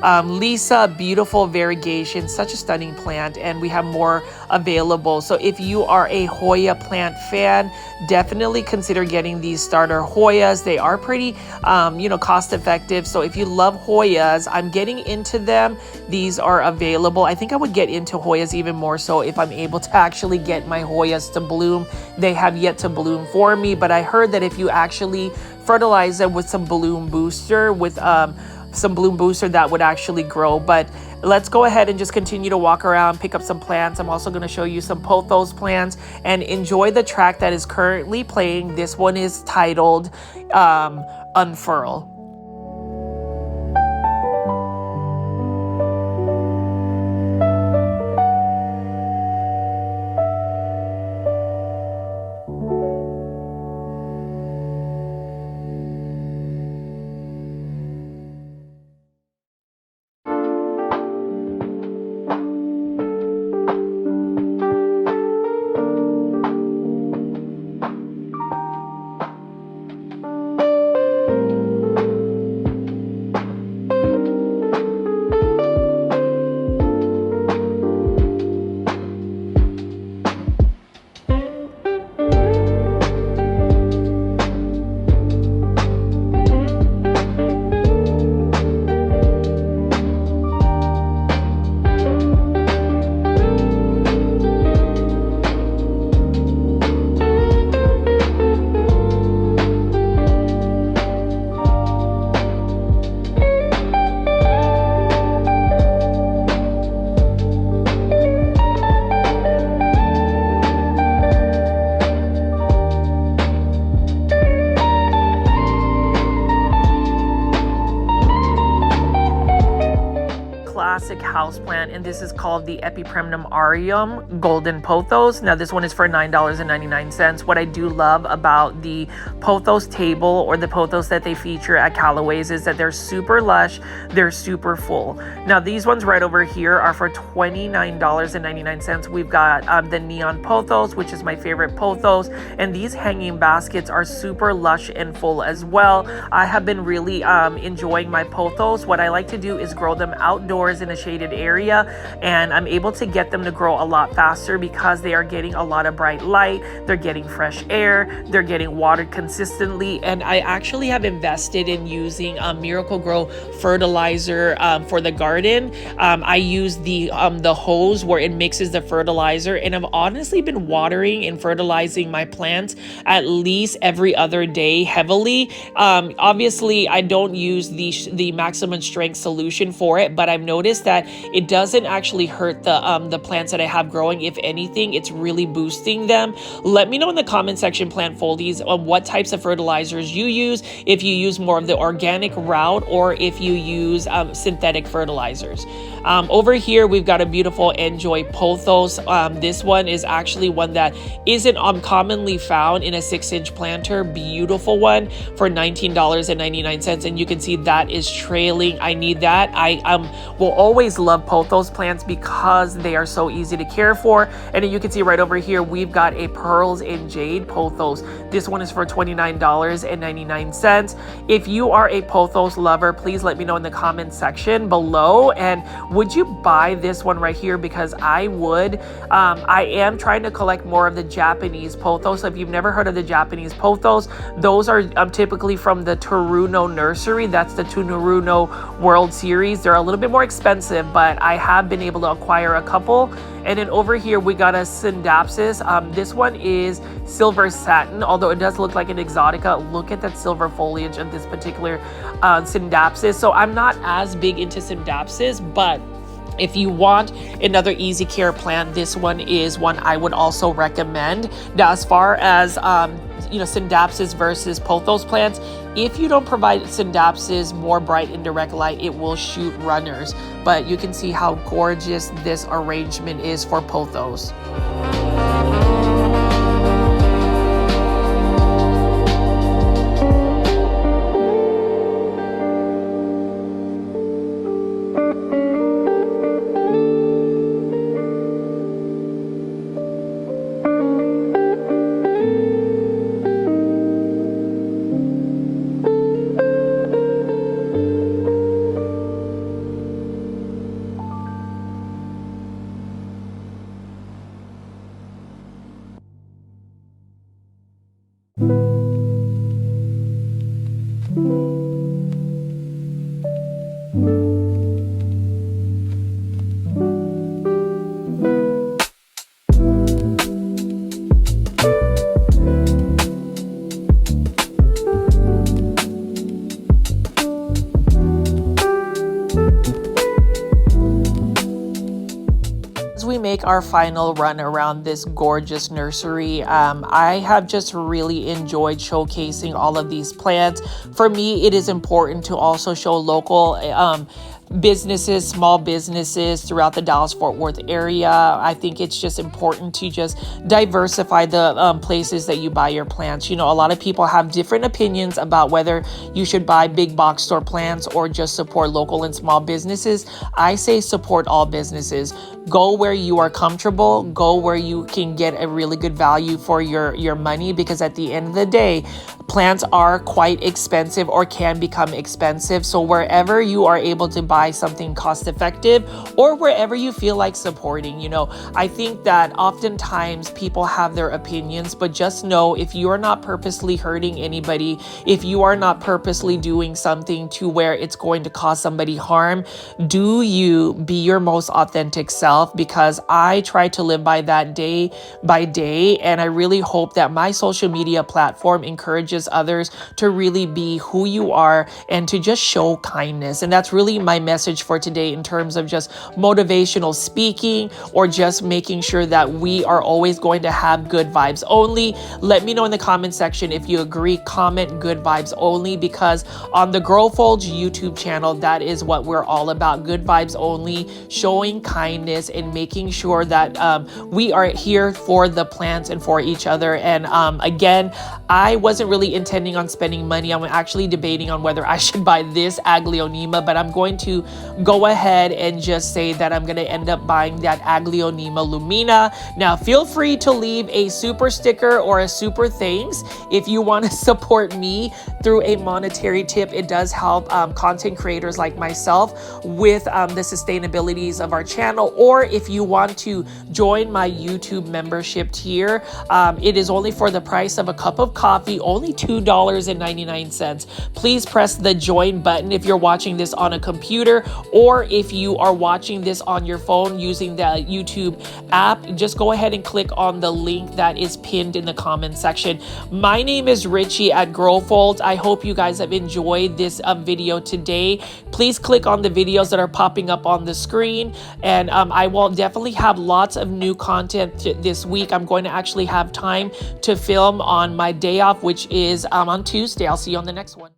Lisa, beautiful variegation, such a stunning plant, and we have more available. So if you are a Hoya plant fan, definitely consider getting these starter Hoyas. They are pretty, cost effective. So if you love Hoyas, I'm getting into them. These are available. I think I would get into Hoyas even more so if I'm able to actually get my Hoyas to bloom. They have yet to bloom for me, but I heard that if you actually fertilize them with some bloom booster, that would actually grow. But let's go ahead and just continue to walk around, pick up some plants. I'm also going to show you some Pothos plants and enjoy the track that is currently playing. This one is titled Unfurl. Houseplant, and this is called the Epipremnum Aureum Golden Pothos. Now this one is for $9.99. What I do love about the Pothos table or the Pothos that they feature at Calloway's is that they're super lush, they're super full. Now these ones right over here are for $29.99. We've got the Neon Pothos, which is my favorite Pothos, and these hanging baskets are super lush and full as well. I have been really enjoying my Pothos. What I like to do is grow them outdoors in a shaded area, and I'm able to get them to grow a lot faster because they are getting a lot of bright light, they're getting fresh air, they're getting watered consistently. And I actually have invested in using Miracle-Gro fertilizer for the garden. I use the hose where it mixes the fertilizer, and I've honestly been watering and fertilizing my plants at least every other day heavily. Obviously I don't use the maximum strength solution for it, but I've noticed that it doesn't actually hurt the plants that I have growing. If anything, it's really boosting them. Let me know in the comment section, Plant Foldies, on what types of fertilizers you use, if you use more of the organic route or if you use synthetic fertilizers. Over here we've got a beautiful Enjoy Pothos. This one is actually one that isn't commonly found in a 6-inch planter. Beautiful one for $19.99, and you can see that is trailing. I need that. I will always love Pothos plants because they are so easy to care for. And then you can see right over here we've got a Pearls and Jade Pothos. This one is for $29.99. If you are a Pothos lover, please let me know in the comment section below. And would you buy this one right here? Because I would. I am trying to collect more of the Japanese Pothos. If you've never heard of the Japanese Pothos, those are typically from the Toruno Nursery. That's the Toruno World Series. They're a little bit more expensive, but I have been able to acquire a couple. And then over here we got a Syndapsis. This one is silver satin, although it does look like an exotica. Look at that silver foliage of this particular Syndapsis. So I'm not as big into Syndapsis, but if you want another easy care plant, this one is one I would also recommend. Now, as far as Syndapsis versus Pothos plants, if you don't provide Syndapsis more bright indirect light, it will shoot runners. But you can see how gorgeous this arrangement is for Pothos. We make our final run around this gorgeous nursery. I have just really enjoyed showcasing all of these plants. For me, it is important to also show local businesses, small businesses throughout the Dallas-Fort Worth area. I think it's just important to just diversify the places that you buy your plants. You know, a lot of people have different opinions about whether you should buy big box store plants or just support local and small businesses. I say support all businesses. Go where you are comfortable, go where you can get a really good value for your money, because at the end of the day, plants are quite expensive or can become expensive. So wherever you are able to buy something cost effective, or wherever you feel like supporting, you know, I think that oftentimes people have their opinions, but just know if you are not purposely hurting anybody, if you are not purposely doing something to where it's going to cause somebody harm, do you be your most authentic self, because I try to live by that day by day. And I really hope that my social media platform encourages others to really be who you are and to just show kindness. And that's really my message for today in terms of just motivational speaking, or just making sure that we are always going to have good vibes only. Let me know in the comment section if you agree. Comment good vibes only, because on the Grow Folge YouTube channel, that is what we're all about. Good vibes only, showing kindness and making sure that we are here for the plants and for each other. And again, I wasn't really intending on spending money. I'm actually debating on whether I should buy this Aglaonema, but I'm going to go ahead and just say that I'm going to end up buying that Aglaonema Lumina. Now, feel free to leave a super sticker or a super thanks if you want to support me through a monetary tip. It does help content creators like myself with the sustainabilities of our channel. Or if you want to join my YouTube membership tier, it is only for the price of a cup of coffee, only $2.99. Please press the join button if you're watching this on a computer, or if you are watching this on your phone using the YouTube app, just go ahead and click on the link that is pinned in the comment section. My name is Richie at Grow Folge. I hope you guys have enjoyed this video today. Please click on the videos that are popping up on the screen, and I will definitely have lots of new content this week. I'm going to actually have time to film on my day off, which is on Tuesday. I'll see you on the next one.